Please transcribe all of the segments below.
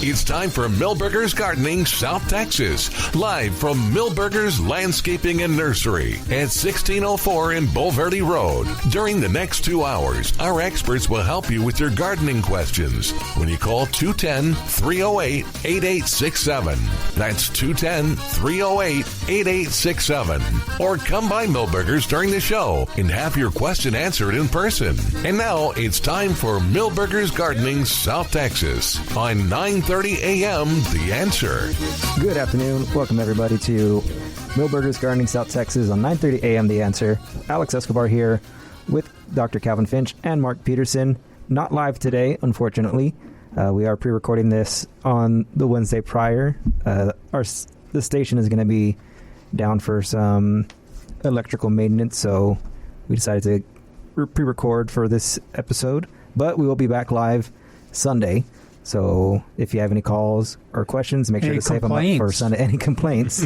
It's time for Milberger's Gardening South Texas, live from Milberger's Landscaping and Nursery at 1604 in Bulverde Road. During the next 2 hours, our experts will help you with your gardening questions when you call 210-308-8867. That's 210-308-8867. Or come by Milberger's during the show and have your question answered in person. And now it's time for Milberger's Gardening South Texas on 9:30 a.m. The Answer. Good afternoon. Welcome everybody to Milberger's Gardening South Texas on 9:30 a.m. The Answer. Alex Escobar here with Dr. Calvin Finch and Mark Peterson. Not live today, unfortunately. We are pre-recording this on the Wednesday prior. The station is going to be down for some electrical maintenance, so we decided to pre-record for this episode. But we will be back live Sunday. So if you have any calls or questions, make sure to save them up for Sunday. Any complaints?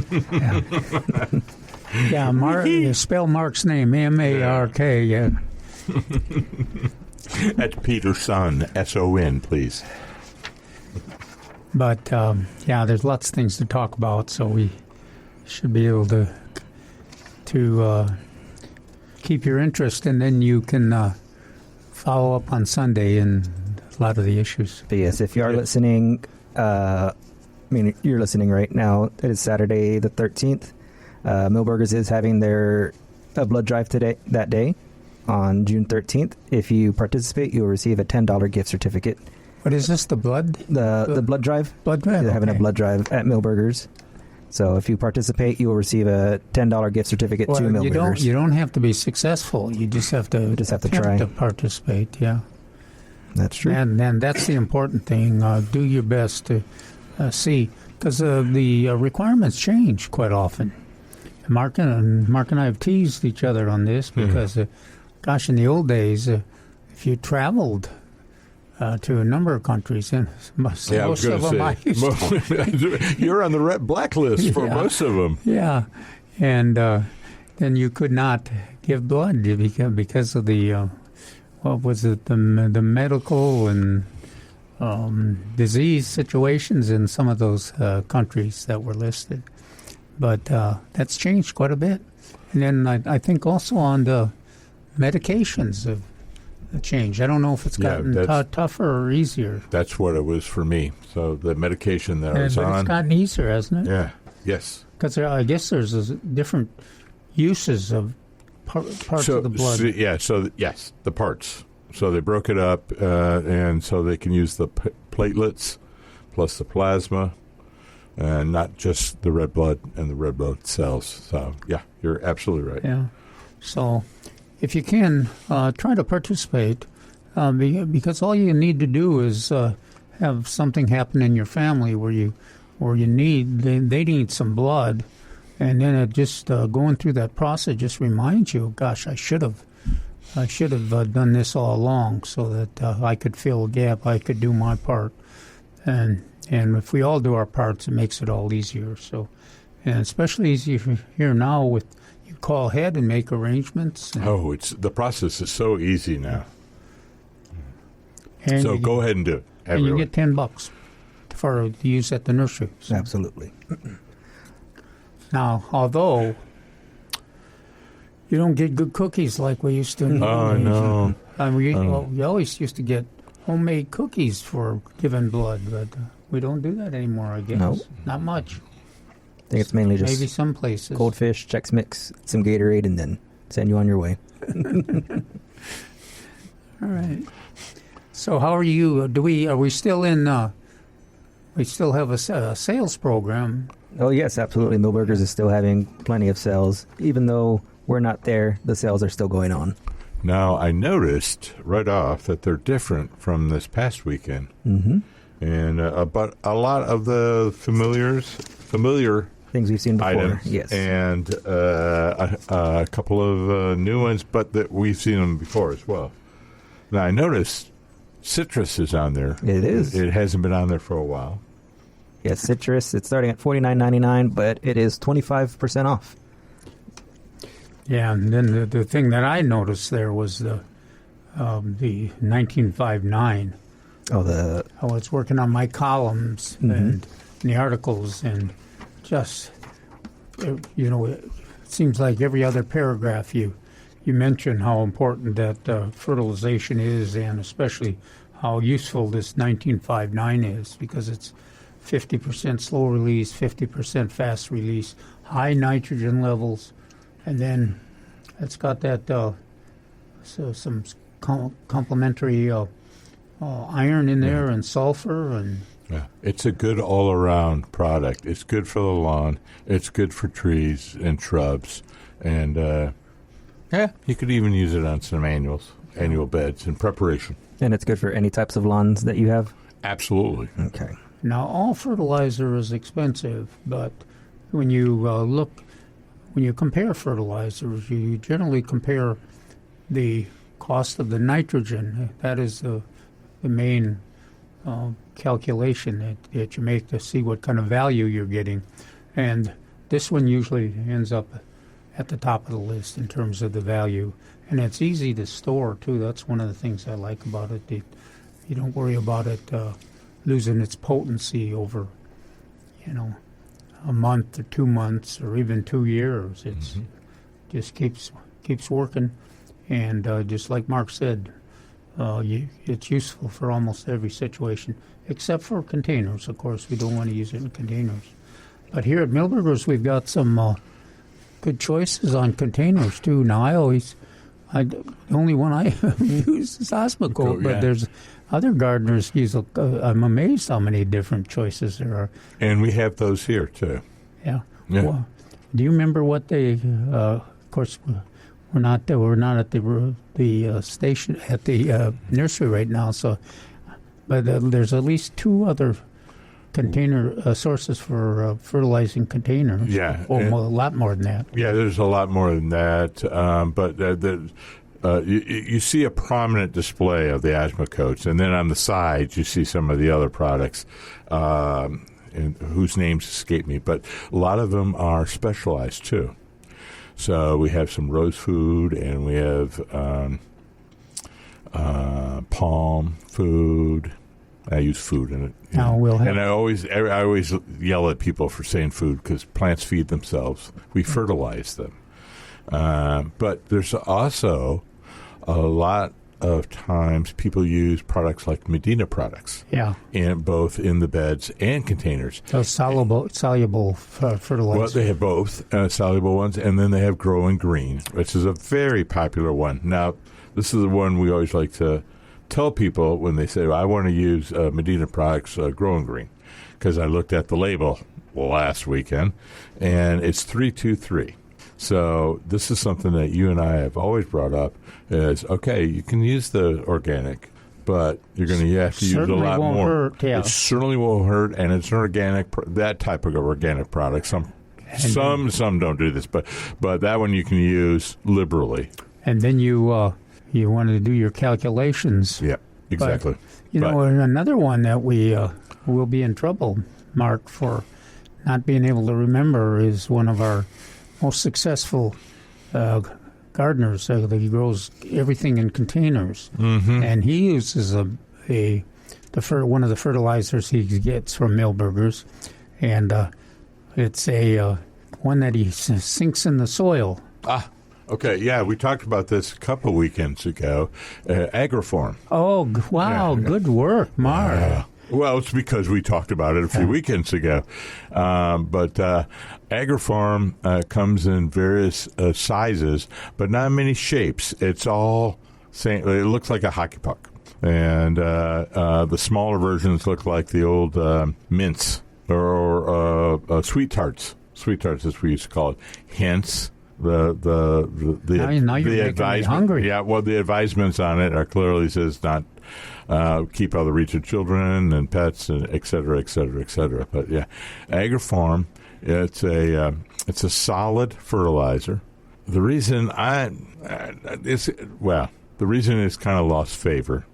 Yeah, Mark. You spell Mark's name M-A-R-K. Yeah. That's Peterson, S-O-N, please. But yeah, there's lots of things to talk about, so we should be able to keep your interest, and then you can follow up on Sunday and a lot of the issues. But yes, if you are listening, you're listening right now. It is Saturday the 13th. Milberger's is having their blood drive that day on June 13th. If you participate, you'll receive a $10 gift certificate. What is this, the blood? The blood drive? Blood drive, They're having a blood drive at Milberger's. So if you participate, you will receive a $10 gift certificate to Milberger's. You don't have to be successcul. You just have to try to participate, yeah. That's true. And that's the important thing. Do your best to see, because the requirements change quite often. Mark and I have teased each other on this because, gosh, in the old days, if you traveled to a number of countries, and most of them I used to. You're on the red blacklist for most of them. Yeah, and then you could not give blood because of the what was it, the medical and disease situations in some of those countries that were listed. But that's changed quite a bit. And then I think also on the medications have changed. I don't know if it's gotten tougher or easier. That's what it was for me. So the medication that I was on. But it's gotten easier, hasn't it? Yeah, yes. Because I guess there's different uses of parts of the blood. Yes, the parts. So they broke it up, and so they can use the platelets plus the plasma, and not just the red blood and the red blood cells. So, yeah, you're absolutely right. Yeah. So if you can, try to participate, because all you need to do is have something happen in your family where they need some blood, and then it just going through that process just reminds you, gosh, I should have done this all along so that I could fill a gap, I could do my part, and if we all do our parts, it makes it all easier. So, and especially easier here now with you call ahead and make arrangements. The process is so easy now. And so go ahead and do it. And you get $10 for use at the nursery. So. Absolutely. Now, although you don't get good cookies like we used to. Oh, no. We always used to get homemade cookies for giving blood, but we don't do that anymore, I guess. No. Not much. I think it's mainly just maybe some places. Goldfish, Chex Mix, some Gatorade, and then send you on your way. All right. So how are you? Are we still in? We still have a sales program. Oh yes, absolutely. Milberger's is still having plenty of sales, even though we're not there. The sales are still going on. Now I noticed right off that they're different from this past weekend, and but a lot of the familiar things we've seen before, items, yes, and a couple of new ones, but that we've seen them before as well. Now I noticed citrus is on there. It is. It hasn't been on there for a while. Yes, citrus. It's starting at $49.99, but it is 25% off. Yeah, and then the thing that I noticed there was the 1959 it's working on my columns and the articles, and just, it seems like every other paragraph you mention how important that fertilization is, and especially how useful this 1959 is, because it's 50% slow release, 50% fast release, high nitrogen levels, and then it's got that some complementary iron in there and sulfur, and it's a good all-around product. It's good for the lawn. It's good for trees and shrubs, and you could even use it on some annual beds in preparation. And it's good for any types of lawns that you have? Absolutely. Okay. Now, all fertilizer is expensive, but when you compare fertilizers, you generally compare the cost of the nitrogen. That is the main calculation that you make to see what kind of value you're getting. And this one usually ends up at the top of the list in terms of the value. And it's easy to store, too. That's one of the things I like about it. You don't worry about it losing its potency over, a month or 2 months or even 2 years. It's just keeps working. And just like Mark said, it's useful for almost every situation, except for containers. Of course, we don't want to use it in containers. But here at Milberger's, we've got some good choices on containers, too. Now, the only one I use is Osmocote, but there's other gardeners use. I'm amazed how many different choices there are. And we have those here, too. Yeah. Well, do you remember what they? Of course, we're not at the station at the nursery right now. So, but there's at least 2 other container sources for fertilizing containers. Yeah, a lot more than that. Yeah, there's a lot more than that. But you see a prominent display of the Osmocotes, and then on the sides you see some of the other products, whose names escape me. But a lot of them are specialized too. So we have some rose food, and we have palm food. I use food in it. And I always yell at people for saying food, because plants feed themselves. We fertilize them. But there's also a lot of times people use products like Medina products. Yeah. Both in the beds and containers. Those soluble fertilizer. Well, they have both soluble ones, and then they have Growing Green, which is a very popular one. Now, this is the one we always like to tell people when they say, I want to use Medina products, Growing Green, because I looked at the label last weekend, and it's 323. So this is something that you and I have always brought up is, okay, you can use the organic, but you're going to have to use a lot more. Hurt, yeah. It certainly won't hurt, and it's an organic, that type of organic product. Some don't do this, but that one you can use liberally. And then you wanted to do your calculations. Yeah, exactly. But, another one that we will be in trouble, Mark, for not being able to remember is one of our most successful gardeners. He grows everything in containers, and he uses one of the fertilizers he gets from Milberger's, and it's a one that he sinks in the soil. Okay, yeah, we talked about this a couple weekends ago. Agriform. Oh, wow, good work, Mark. Well, it's because we talked about it a few weekends ago. But Agriform comes in various sizes, but not many shapes. It's all same. It looks like a hockey puck. And the smaller versions look like the old mints or sweet tarts. Sweet tarts, as we used to call it. Hence the now you're making me hungry. Yeah, well, the advisements on it are clearly says not keep out of the reach of children and pets, and et cetera, et cetera, et cetera. But yeah, Agriform, it's a solid fertilizer. The reason the reason it's kind of lost favor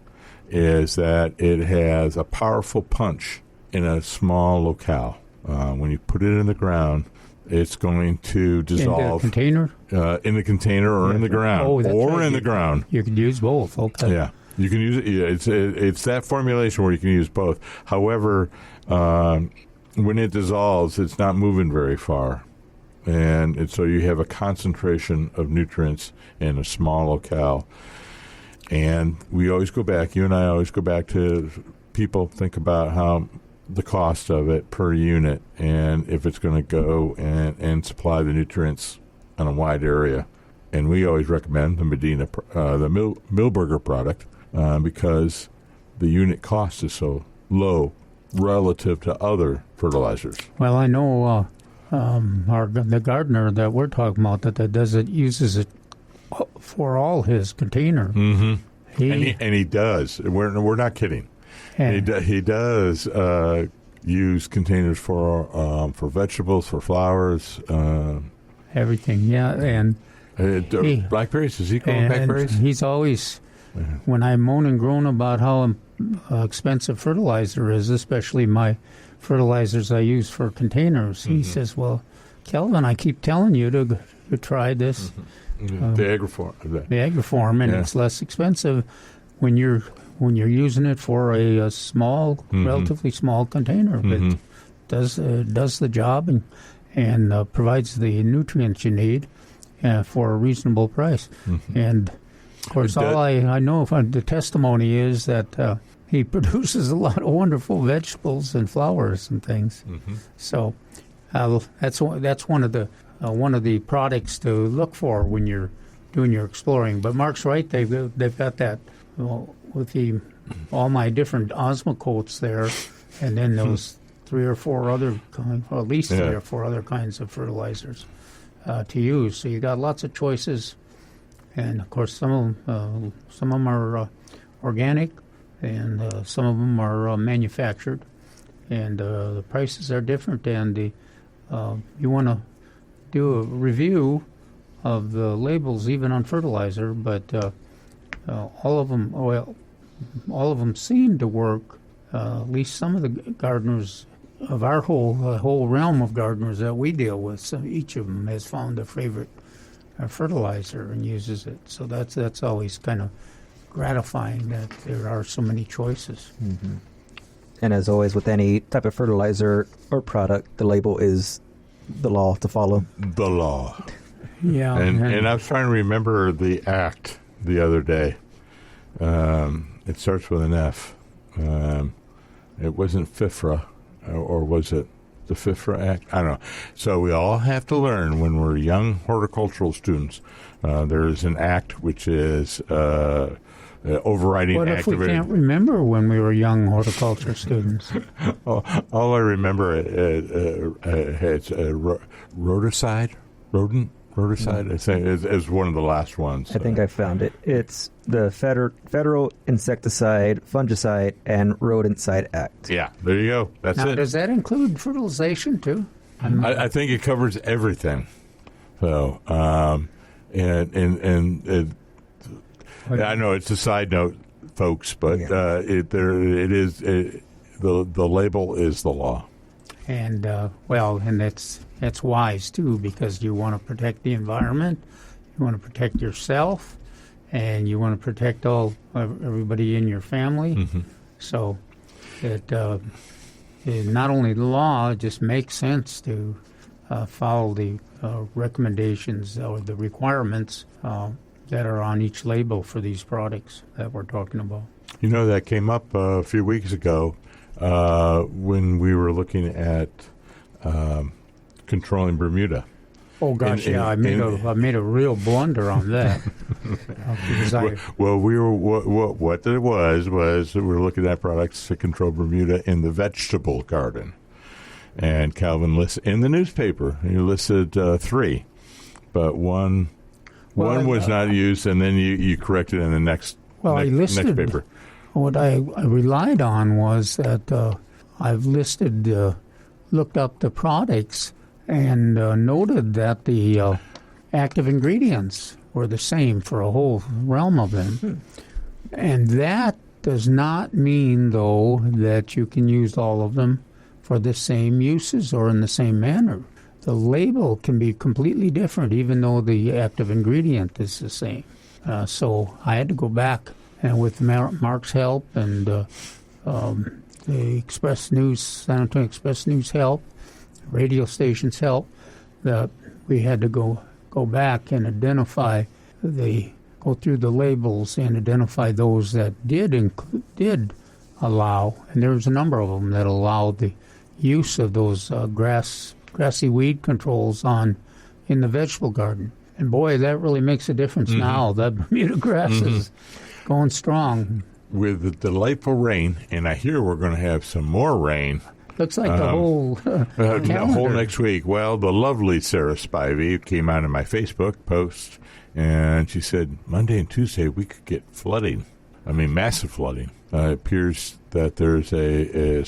is that it has a powerful punch in a small locale. When you put it in the ground, it's going to dissolve. In the container? In the container or in the ground. Oh, that's or right. in the ground. You could use both. Okay. Yeah. You can use it. Yeah, it's that formulation where you can use both. However, when it dissolves, it's not moving very far. And so you have a concentration of nutrients in a small locale. And we always go back, you and I always go back to people think about how the cost of it per unit and if it's going to go and supply the nutrients on a wide area. And we always recommend the Milberger product because the unit cost is so low relative to other fertilizers. Well, I know the gardener that we're talking about that uses it for all his container. Mm-hmm. And he does. We're not kidding. He does use containers for vegetables, for flowers, everything. Yeah, and blackberries. Does he grow blackberries? He's always when I moan and groan about how expensive fertilizer is, especially my fertilizers I use for containers. He says, "Well, Kelvin, I keep telling you to try this." The Agriform. The Agriform, and it's less expensive when you're using it for a small, relatively small container. It does the job and provides the nutrients you need for a reasonable price. And of course, all I know from the testimony is that he produces a lot of wonderful vegetables and flowers and things. So that's one of the products to look for when you're doing your exploring. But Mark's right; they've got that with all my different osmocotes there, and then those 3 or 4 other at least 3 or 4 other kinds of fertilizers to use. So you got lots of choices, and of course some of them are organic, and some of them are manufactured, and the prices are different. And you want to do a review of the labels even on fertilizer, but all of them seem to work. At least some of the gardeners of our whole realm of gardeners that we deal with, each of them has found a favorite fertilizer and uses it. So that's always kind of gratifying that there are so many choices. And as always with any type of fertilizer or product, the label is the law to follow. The law. Yeah. And I was trying to remember the act the other day. It starts with an F. It wasn't FIFRA, or was it the FIFRA Act? I don't know. So we all have to learn when we're young horticultural students. There is an act which is overriding what act. What if we can't remember when we were young horticulture students? All I remember it's roticide, rodent. Roticide, I think, is one of the last ones. I think I found it. It's the Federal Insecticide, Fungicide, and Rodenticide Act. Yeah, there you go. That's now, it. Does that include fertilization, too? I think it covers everything. So, and I know it's a side note, folks, but the label is the law. And, and that's wise, too, because you want to protect the environment, you want to protect yourself, and you want to protect everybody in your family. So it not only the law, it just makes sense to follow the recommendations or the requirements that are on each label for these products that we're talking about. You know, that came up a few weeks ago when we were looking at controlling Bermuda. Oh gosh, I made a real blunder on that. What it was we were looking at products to control Bermuda in the vegetable garden, and Calvin listed in the newspaper. He listed 3, but one was not used, and then you corrected in the next next paper. What I relied on was that I've looked up the products and noted that the active ingredients were the same for a whole realm of them. And that does not mean, though, that you can use all of them for the same uses or in the same manner. The label can be completely different, even though the active ingredient is the same. So I had to go back and with Mark's help and the San Antonio Express News help, radio station's help, that we had to go back and go through the labels and identify those that did allow, and there was a number of them that allowed the use of those grassy weed controls in the vegetable garden. And boy, that really makes a difference now. That Bermuda grass is going strong. With the delightful rain, and I hear we're going to have some more rain. Looks like the whole the whole next week. Well, the lovely Sarah Spivey came out in my Facebook post, and she said Monday and Tuesday we could get flooding. I mean, massive flooding. It appears that there's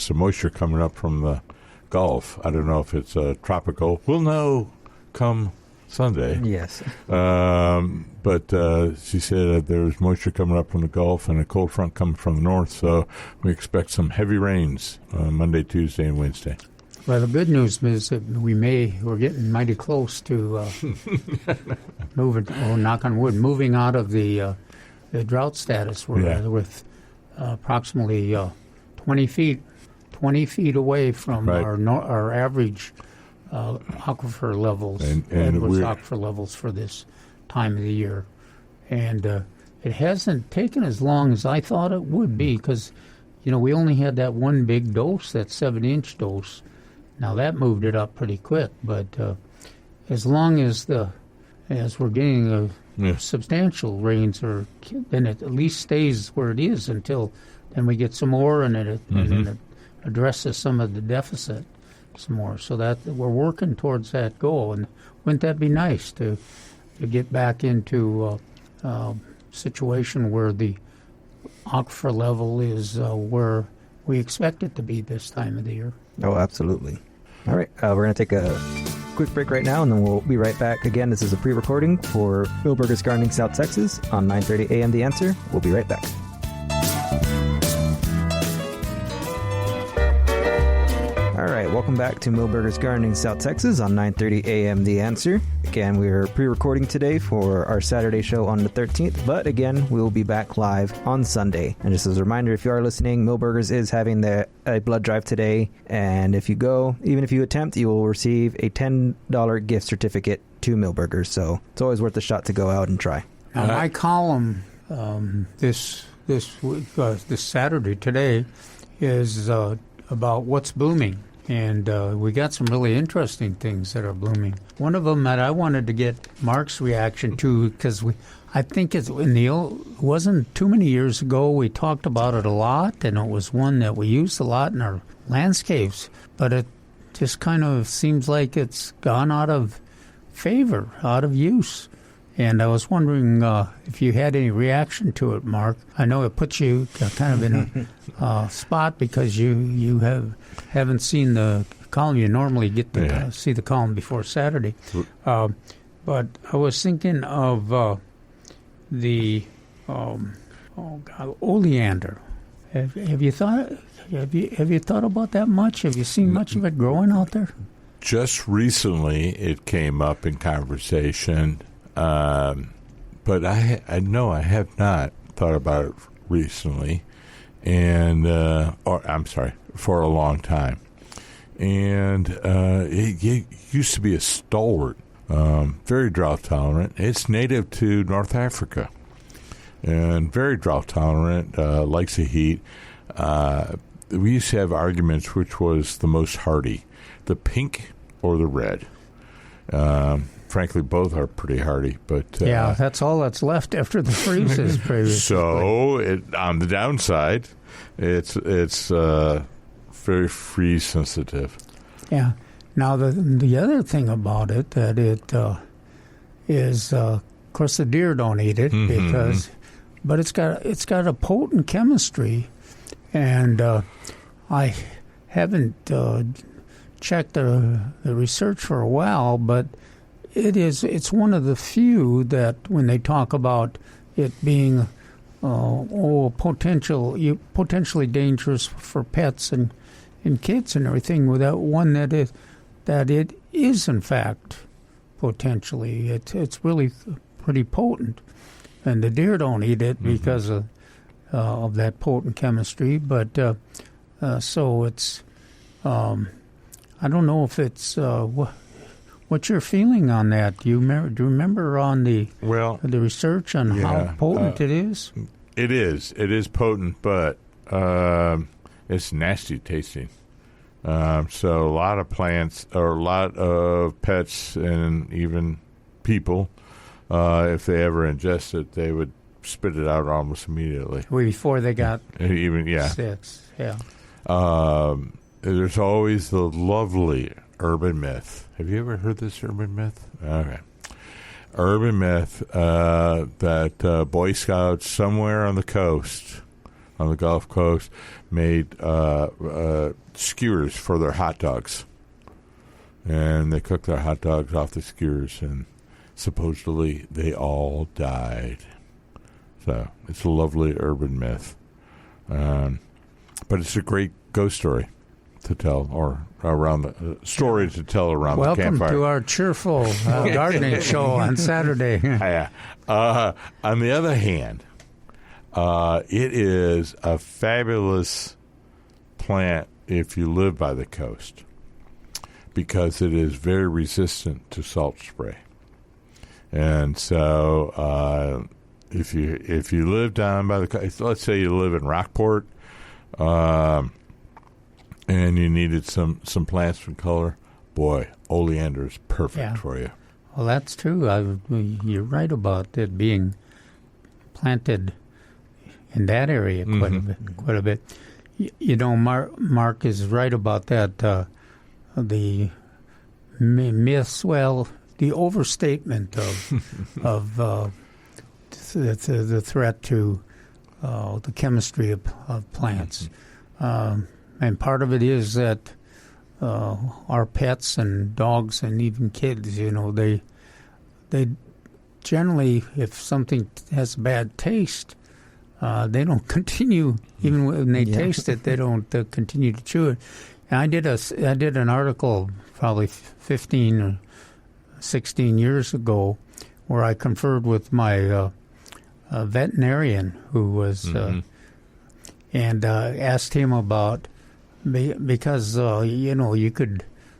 some moisture coming up from the Gulf. I don't know if it's tropical. We'll know come Sunday. Yes. But she said there's moisture coming up from the Gulf and a cold front coming from the north, so we expect some heavy rains Monday, Tuesday, and Wednesday. Well, the good news is that we're getting mighty close to moving, knock on wood, moving out of the drought status. We're with approximately 20 feet away from our average aquifer levels, and Edwards aquifer levels for this time of the year. And it hasn't taken as long as I thought it would be because, we only had that one big dose, that 7-inch dose. Now that moved it up pretty quick, but as long as we're getting substantial rains, then it at least stays where it is until then we get some more and then it addresses some of the deficit some more. So that we're working towards that goal, and wouldn't that be nice to get back into a situation where the aquifer level is where we expect it to be this time of the year? Oh, absolutely. All right, we're going to take a quick break right now, and then we'll be right back. Again, this is a pre-recording for Milberger's Gardening South Texas on 9:30 a.m. The Answer. We'll be right back. All right, welcome back to Milberger's Gardening South Texas on 9:30 a.m. The Answer. Again, we're pre-recording today for our Saturday show on the 13th, but again, we will be back live on Sunday. And just as a reminder, if you are listening, Milberger's is having a blood drive today, and if you go, even if you attempt, you will receive a $10 gift certificate to Milberger's, so it's always worth a shot to go out and try. Now, my column this Saturday today is about what's blooming. And we got some really interesting things that are blooming. One of them that I wanted to get Mark's reaction to, because I think it wasn't too many years ago we talked about it a lot, and it was one that we used a lot in our landscapes. But it just kind of seems like it's gone out of favor, out of use. And I was wondering if you had any reaction to it, Mark. I know it puts you kind of in a spot because you haven't seen the column. You normally get to see the column before Saturday. But I was thinking of the oleander. Have you thought about that much? Have you seen much of it growing out there? Just recently, it came up in conversation. But I know I have not thought about it recently, and for a long time. And it used to be a stalwart, very drought tolerant. It's native to North Africa, and very drought tolerant, likes the heat. We used to have arguments which was the most hardy, the pink or the red. Frankly, both are pretty hardy, but that's all that's left after the freezes. So, on the downside, it's very freeze sensitive. Yeah. Now the other thing about it that it is, of course, the deer don't eat it but it's got a potent chemistry, and I haven't checked the research for a while, but it's one of the few that when they talk about it being potentially dangerous for pets and kids and everything, without one that it is in fact potentially it's really pretty potent, and the deer don't eat it because of of that potent chemistry. But so it's I don't know if it's what's your feeling on that? Do you remember on the research on how potent it is? It is potent, but it's nasty tasting. So a lot of plants or a lot of pets and even people, if they ever ingest it, they would spit it out almost immediately. Before they got sick. Yeah. There's always the lovely urban myth. Have you ever heard this urban myth? Okay. Urban myth that Boy Scouts somewhere on the coast, on the Gulf Coast, made skewers for their hot dogs. And they cooked their hot dogs off the skewers, and supposedly they all died. So it's a lovely urban myth. But it's a great ghost story to tell, or around the story to tell around the campfire. Welcome to our cheerful gardening show on Saturday. Yeah. On the other hand, it is a fabulous plant if you live by the coast, because it is very resistant to salt spray. And so if you live down by the coast, let's say you live in Rockport, and you needed some plants from color, boy, oleander is perfect for you. Well, that's true. You're right about it being planted in that area quite a bit. You know, Mark is right about that. The myths, the overstatement of the threat to the chemistry of plants. And part of it is that our pets and dogs and even kids, you know, they generally, if something has bad taste, they don't continue, even when they taste it, they don't continue to chew it. And I did an article probably 15 or 16 years ago where I conferred with my veterinarian who was and asked him about, because you know,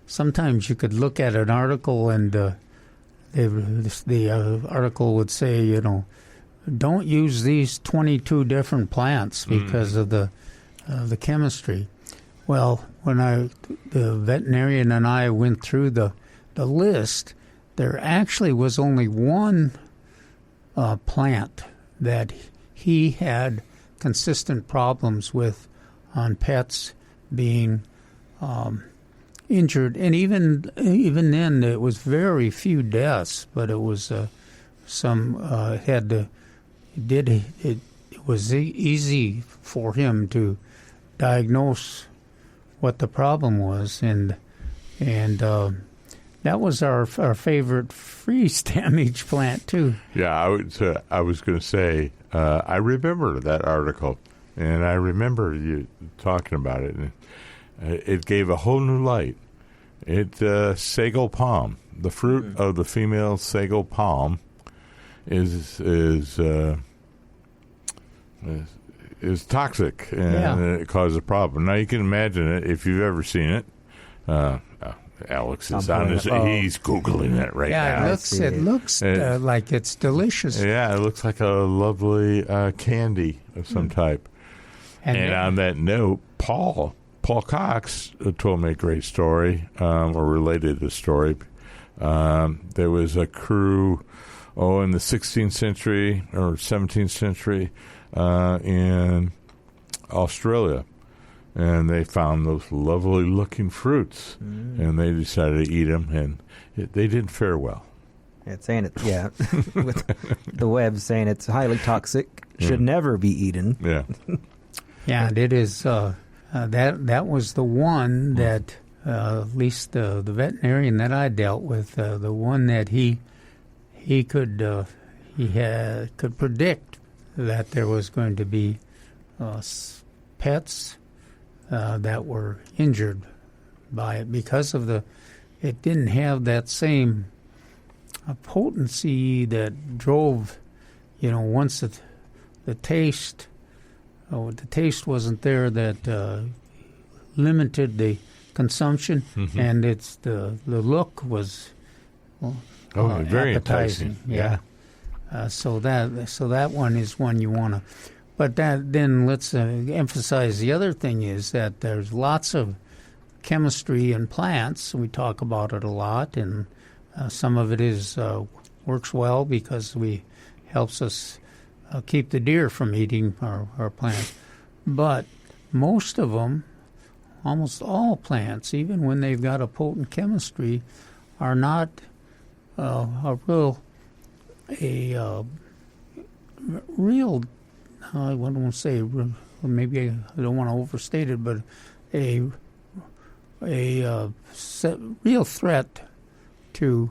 sometimes you could look at an article and the article would say, you know, don't use these 22 different plants because of the chemistry. Well, when the veterinarian and I went through the list, there actually was only one plant that he had consistent problems with on pets being injured, and even then it was very few deaths, but it was it was easy for him to diagnose what the problem was, and that was our favorite freeze damage plant too. Yeah, I was going to say I remember that article, and I remember you talking about it, and it gave a whole new light. Sago palm, the fruit of the female sago palm, is toxic, and it causes a problem. Now you can imagine it if you've ever seen it. Alex is on his. He's Googling it right now. It looks like it's delicious. Yeah, it looks like a lovely candy of some type. And on that note, Paul Cox told me a great story, or related the story. There was a crew, in the 16th century or 17th century in Australia. And they found those lovely-looking fruits, and they decided to eat them, and they didn't fare well. It's saying it, with the web saying it's highly toxic, should never be eaten. Yeah, yeah, and it is. That was the one that at least the veterinarian that I dealt with, the one that he could predict that there was going to be pets that were injured by it because of it didn't have that same potency that drove, once the taste the taste wasn't there that limited the consumption, and it's the look was very appetizing. enticing. Yeah. So that one is one you want to. But then let's emphasize the other thing is that there's lots of chemistry in plants. We talk about it a lot, and some of it is works well because helps us keep the deer from eating our plants. But most of them, almost all plants, even when they've got a potent chemistry, are not a real I wouldn't want to say, maybe I don't want to overstate it, but a real threat to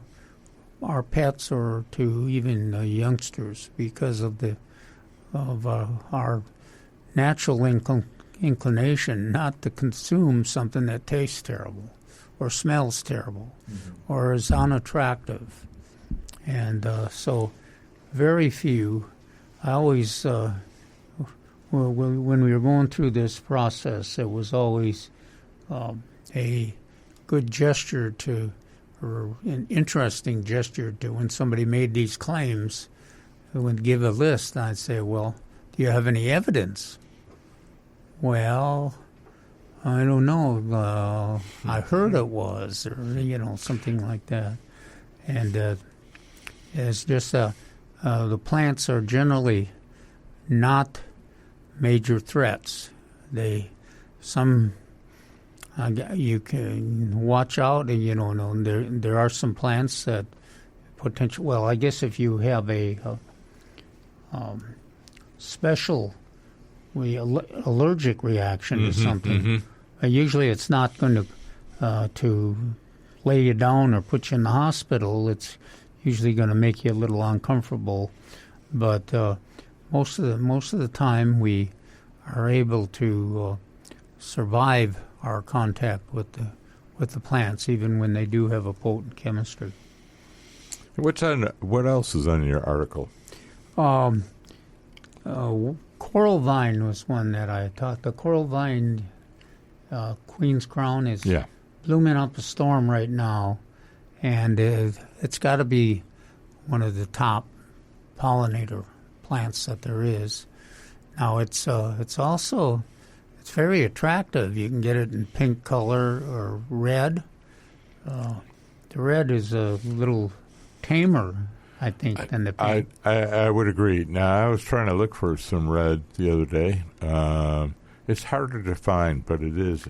our pets or to even youngsters because of our natural inclination not to consume something that tastes terrible or smells terrible or is unattractive. And so very few. I always, when we were going through this process, it was always a good gesture or an interesting gesture to when somebody made these claims. I would give a list, and I'd say, well, do you have any evidence? Well, I don't know. I heard it was, or, something like that. And it's just the plants are generally not major threats. You can watch out, and there are some plants that potential. Well, I guess if you have a special allergic reaction to something, usually it's not going to lay you down or put you in the hospital. It's usually going to make you a little uncomfortable, but most of the time we are able to survive our contact with the plants, even when they do have a potent chemistry. What else is on your article? Coral vine was one that I taught. The coral vine, Queen's Crown, is blooming up a storm right now, and it's got to be one of the top pollinator plants that there is. Now it's very attractive. You can get it in pink color or red. The red is a little tamer, I think, than the pink. I would agree. Now, I was trying to look for some red the other day. It's harder to find, but it is,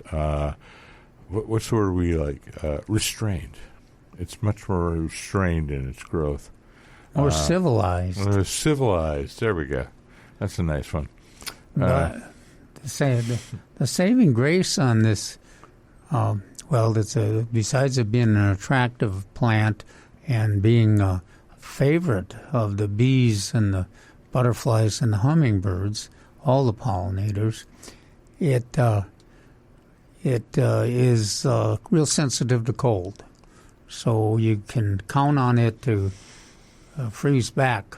what's the word we like? Restrained. It's much more restrained in its growth. Or civilized. Civilized. There we go. That's a nice one. The saving grace on this, besides it being an attractive plant and being a favorite of the bees and the butterflies and the hummingbirds, all the pollinators, it is real sensitive to cold. So you can count on it to freeze back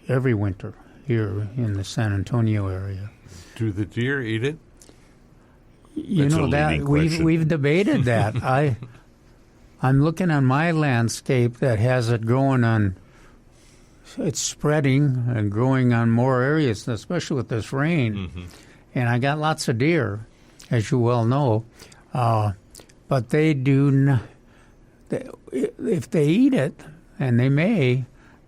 every winter here in the San Antonio area. Do the deer eat it? We've debated that. I'm looking on my landscape that has it growing on. It's spreading and growing on more areas, especially with this rain. And I got lots of deer, as you well know. But they do not. If they eat it, and they may,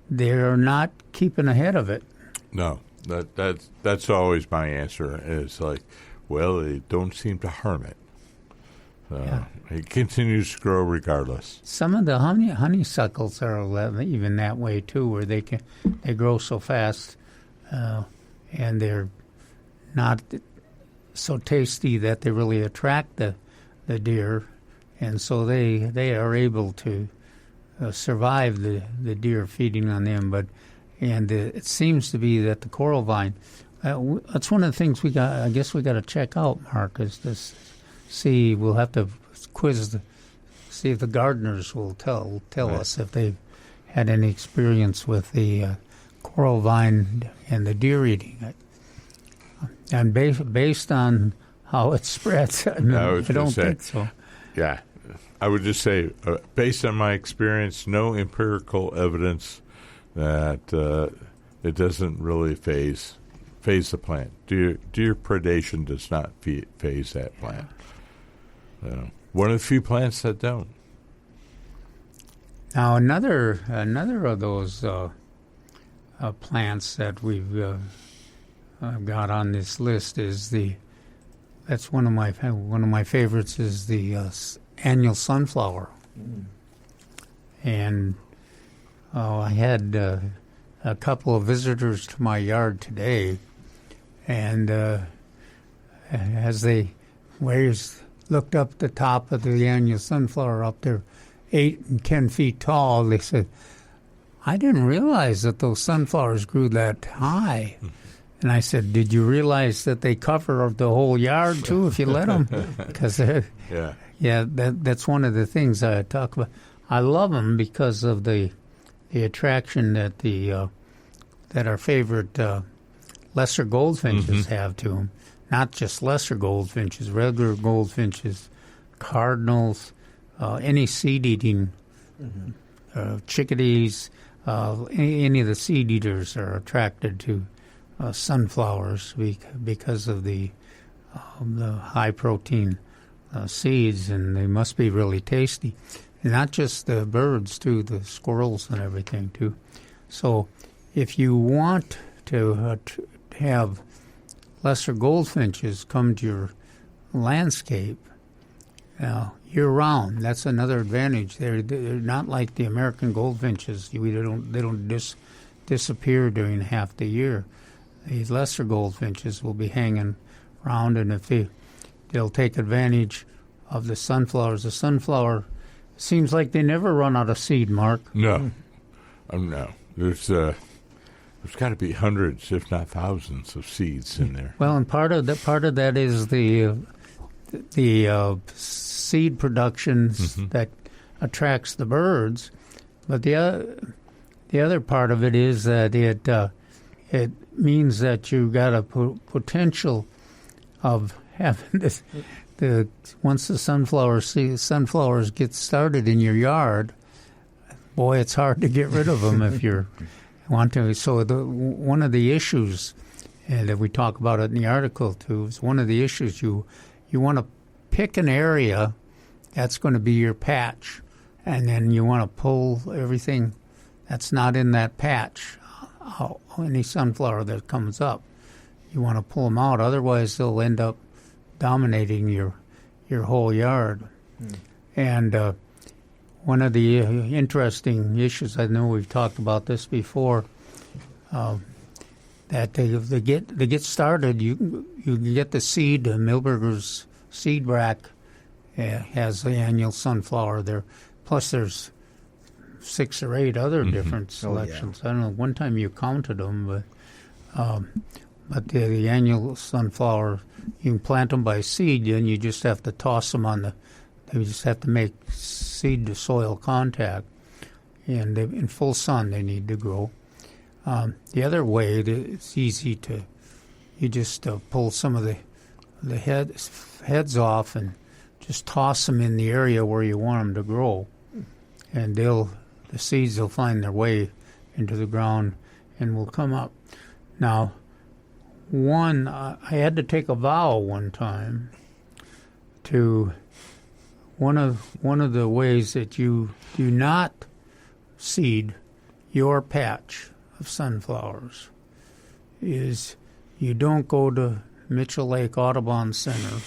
they're not keeping ahead of it. No, that's always my answer. Is like, well, they don't seem to harm it. It continues to grow regardless. Some of the honeysuckles are even that way too, where they grow so fast, and they're not so tasty that they really attract the deer, and so they are able to survive the deer feeding on them. And it seems to be that the coral vine, that's one of the things we got to check out, Mark, is to see. We'll have to see if the gardeners will tell us if they've had any experience with the coral vine and the deer eating it. And based on how it spreads, I don't think so. Yeah. I would just say, based on my experience, no empirical evidence that it doesn't really phase the plant. Deer predation does not phase that plant. One of the few plants that don't. Now, another of those plants that we've got on this list is that's one of my favorites is the annual sunflower. And I had a couple of visitors to my yard today, and as they looked up the top of the annual sunflower up there, 8 and 10 feet tall, they said, "I didn't realize that those sunflowers grew that high." And I said, "Did you realize that they cover the whole yard too if you let them?" Because that's one of the things I talk about. I love them because of the attraction that that our favorite lesser goldfinches have to them. Not just lesser goldfinches, regular goldfinches, cardinals, any seed-eating chickadees, any of the seed eaters are attracted to sunflowers because of the high protein seeds, and they must be really tasty. And not just the birds, too, the squirrels and everything, too. So if you want to have lesser goldfinches come to your landscape year-round, that's another advantage. They're not like the American goldfinches. They don't disappear during half the year. These lesser goldfinches will be hanging around, and if they'll take advantage of the sunflowers. The sunflower seems like they never run out of seed, Mark. No. No. There's got to be hundreds, if not thousands, of seeds in there. Well, and part of that is the seed production that attracts the birds, but the other part of it is that it means that you got a potential of having this. Once the sunflowers get started in your yard, boy, it's hard to get rid of them if you want to. So one of the issues, and we talk about it in the article too, is one of the issues you want to pick an area that's going to be your patch, and then you want to pull everything that's not in that patch, any sunflower that comes up. You want to pull them out, otherwise they'll end up dominating your whole yard. And one of the interesting issues, I know we've talked about this before, that they get started. You get the seed. Milberger's seed rack has the annual sunflower there. Plus, there's 6 or 8 other different selections. I don't know. One time you counted them, but the annual sunflower, you can plant them by seed, and you just have to toss them they just have to make seed to soil contact, and in full sun they need to grow. The other way, it's easy to, you just pull some of the heads off and just toss them in the area where you want them to grow, and the seeds will find their way into the ground and will come up. Now, I had to take a vow one time to one of the ways that you do not seed your patch of sunflowers is you don't go to Mitchell Lake Audubon Center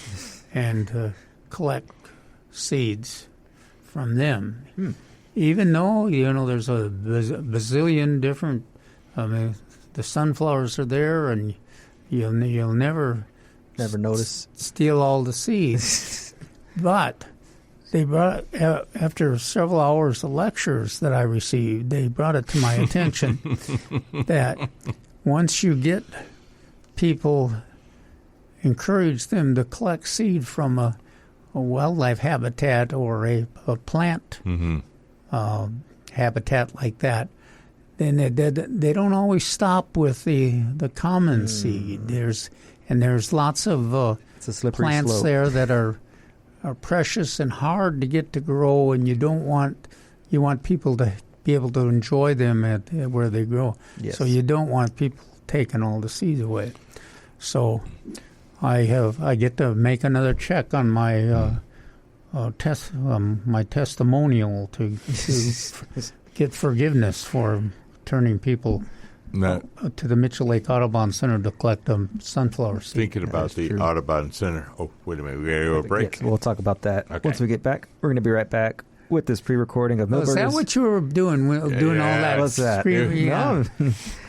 and collect seeds from them. Even though, there's a bazillion different, the sunflowers are there, and you'll never notice, steal all the seeds. But they brought, after several hours of lectures that I received, they brought it to my attention that once you get people, encourage them to collect seed from a wildlife habitat or a plant habitat like that, then they don't always stop with the common seed. And there's lots of It's a slippery plants slope. there that are precious and hard to get to grow, and you want people to be able to enjoy them at where they grow. Yes. So you don't want people taking all the seeds away. So I get to make another check on my my testimonial to get forgiveness for turning people to the Mitchell Lake Audubon Center to collect sunflower seeds. Thinking about the true. Audubon Center. Oh, wait a minute. We got to go a break. Yes, we'll talk about that Okay. once we get back. We're going to be right back with this pre-recording of Milberger's. Is that what you were doing? Doing all that? What's that? screaming? No.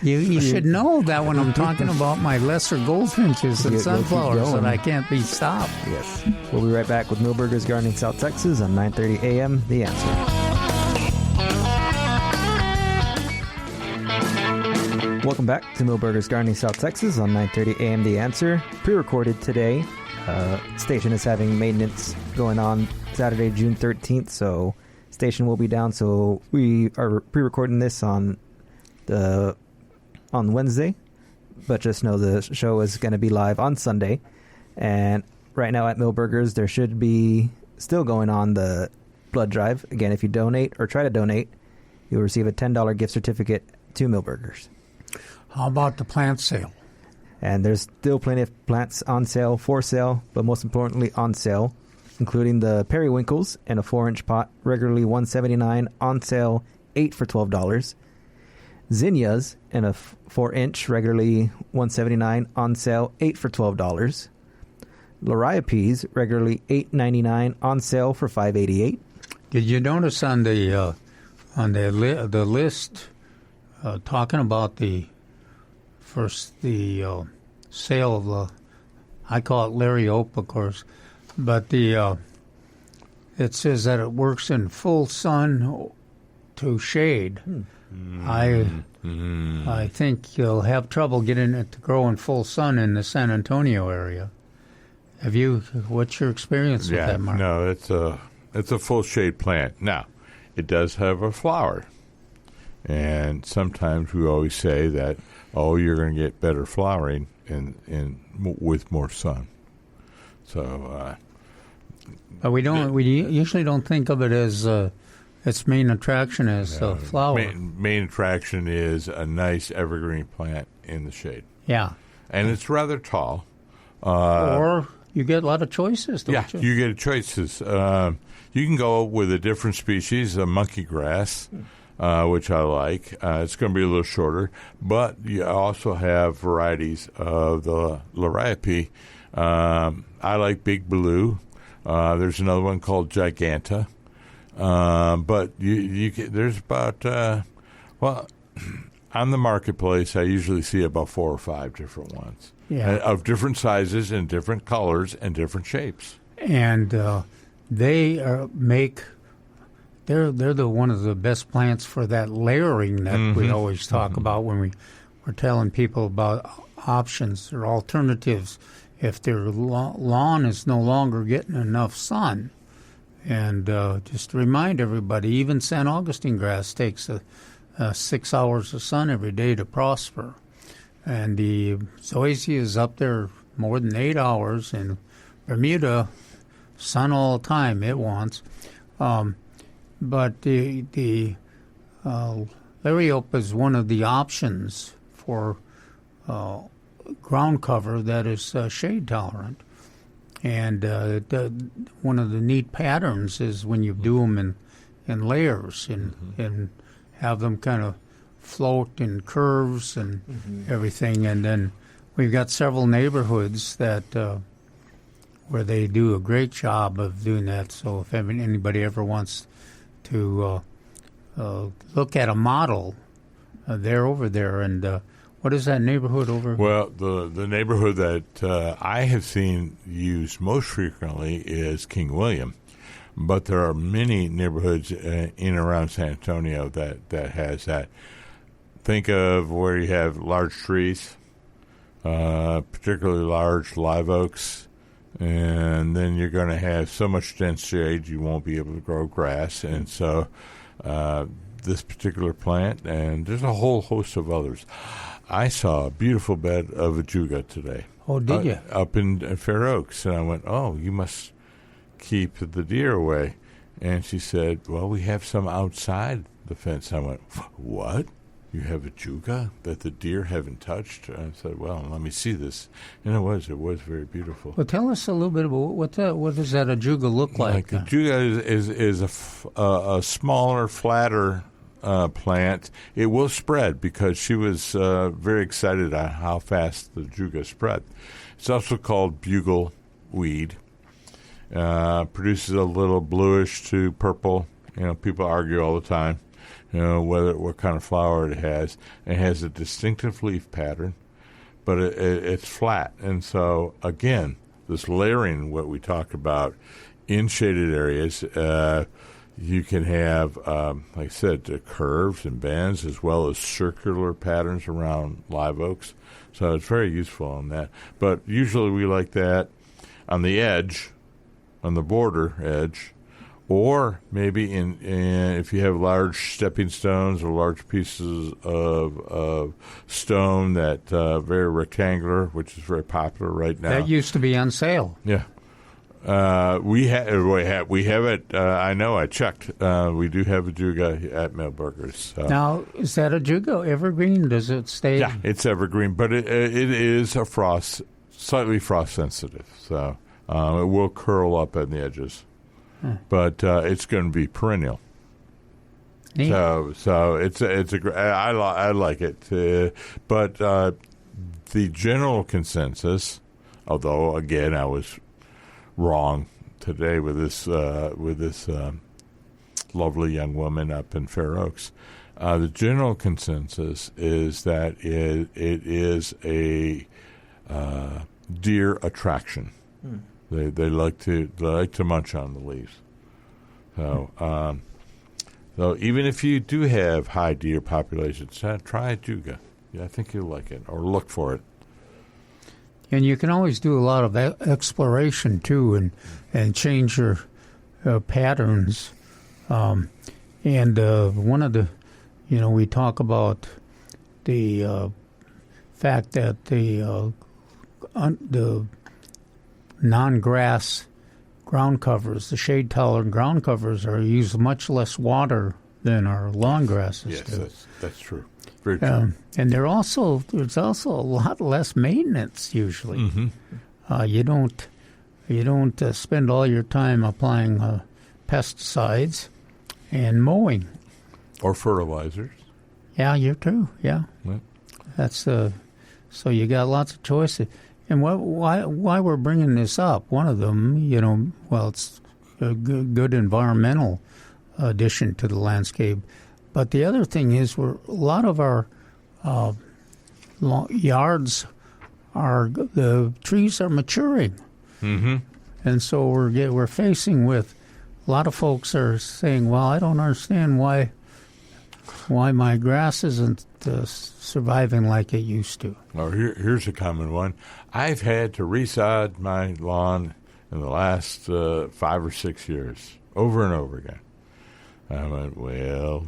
You should know that when I'm talking about my lesser goldfinches and You'll keep sunflowers going. that I can't be stopped. Yes. We'll be right back with Milberger's Gardening South Texas on 9:30 a.m. The Answer. Welcome back to Milberger's Gardening South Texas on 9:30 a.m. The Answer. Pre-recorded today. Station is having maintenance going on Saturday, June 13th, so station will be down. So we are pre-recording this on Wednesday, but just know the show is going to be live on Sunday. And right now at Milberger's, there should be still going on the blood drive. Again, if you donate or try to donate, you'll receive a $10 gift certificate to Milberger's. How about the plant sale? And there's still plenty of plants on sale, for sale, but most importantly on sale, including the periwinkles in a 4-inch pot, regularly $179, on sale 8 for $12. Zinnias in a 4-inch, regularly $179, on sale 8 for $12. Liriopes, regularly $8.99, on sale for $5.88. Did you notice on the list talking about the sale of the, I call it Liriope, of course, but it says that it works in full sun to shade. I think you'll have trouble getting it to grow in full sun in the San Antonio area. What's your experience with that, Mark? No, it's a full shade plant. Now, it does have a flower, and sometimes we always say that, you're going to get better flowering with more sun. So, but we usually don't think of it as its main attraction as flower. Main attraction is a nice evergreen plant in the shade. Yeah, and it's rather tall. Or you get a lot of choices. Don't you get choices. You can go with a different species, a monkey grass, which I like. It's going to be a little shorter, but you also have varieties of the Liriope. I like Big Blue. There's another one called Giganta. But there's about, on the marketplace, I usually see about 4 or 5 different ones. Yeah. Of different sizes and different colors and different shapes. And they they're one of the best plants for that layering that we always talk about when we're telling people about options or alternatives if their lawn is no longer getting enough sun. And just to remind everybody, even San Augustine grass takes 6 hours of sun every day to prosper. And the zoysia is up there more than 8 hours, and Bermuda, sun all the time it wants. But the Liriope is one of the options for ground cover that is shade tolerant. And one of the neat patterns is when you do them in layers and have them kind of float in curves and everything. And then we've got several neighborhoods that where they do a great job of doing that. So if anybody ever wants to look at a model, they're over there. And what is that neighborhood over? Well, the neighborhood that I have seen used most frequently is King William. But there are many neighborhoods in and around San Antonio that has that. Think of where you have large trees, particularly large live oaks, and then you're going to have so much dense shade you won't be able to grow grass. And so this particular plant, and there's a whole host of others. I saw a beautiful bed of ajuga today. Oh, did you? Up in Fair Oaks. And I went, oh, you must keep the deer away. And she said, well, we have some outside the fence. I went, what? You have a juga that the deer haven't touched? I said, well, let me see this. And it was very beautiful. Well, tell us a little bit about what does that ajuga look like? The juga is a smaller, flatter plant. It will spread because she was very excited on how fast the juga spread. It's also called bugle weed. Produces a little bluish to purple. People argue all the time. What kind of flower it has. It has a distinctive leaf pattern, but it's flat. And so, again, this layering, what we talked about, in shaded areas, you can have, like I said, curves and bends as well as circular patterns around live oaks. So it's very useful on that. But usually we like that on the edge, on the border edge, or maybe if you have large stepping stones or large pieces of stone that very rectangular, which is very popular right now. That used to be on sale. Yeah, we have it. I know. I checked. We do have a juga at Milberger's. Now, is that a juga evergreen? Does it stay? Yeah, it's evergreen, but it is a slightly frost sensitive, so it will curl up at the edges. But it's going to be perennial. Neat. So it's a I like it. But the general consensus, although again I was wrong today with this lovely young woman up in Fair Oaks, the general consensus is that it is a deer attraction. They like to munch on the leaves. So even if you do have high deer populations, try a juga. Yeah, I think you'll like it, or look for it. And you can always do a lot of exploration too, and change your patterns. And one of the, we talk about the fact that the non-grass ground covers, the shade-tolerant ground covers, use much less water than our lawn grasses do. Yes, that's true. Very true. And there's also a lot less maintenance usually. Mm-hmm. You don't spend all your time applying pesticides and mowing or fertilizers. Yeah, you're true. Yeah, that's so you got lots of choices. And why we're bringing this up? One of them, it's a good environmental addition to the landscape. But the other thing is, a lot of our yards the trees are maturing, and so we're facing with a lot of folks are saying, "Well, I don't understand why my grass isn't surviving like it used to." Or here's a common one. I've had to resod my lawn in the last 5 or 6 years, over and over again. I went, well,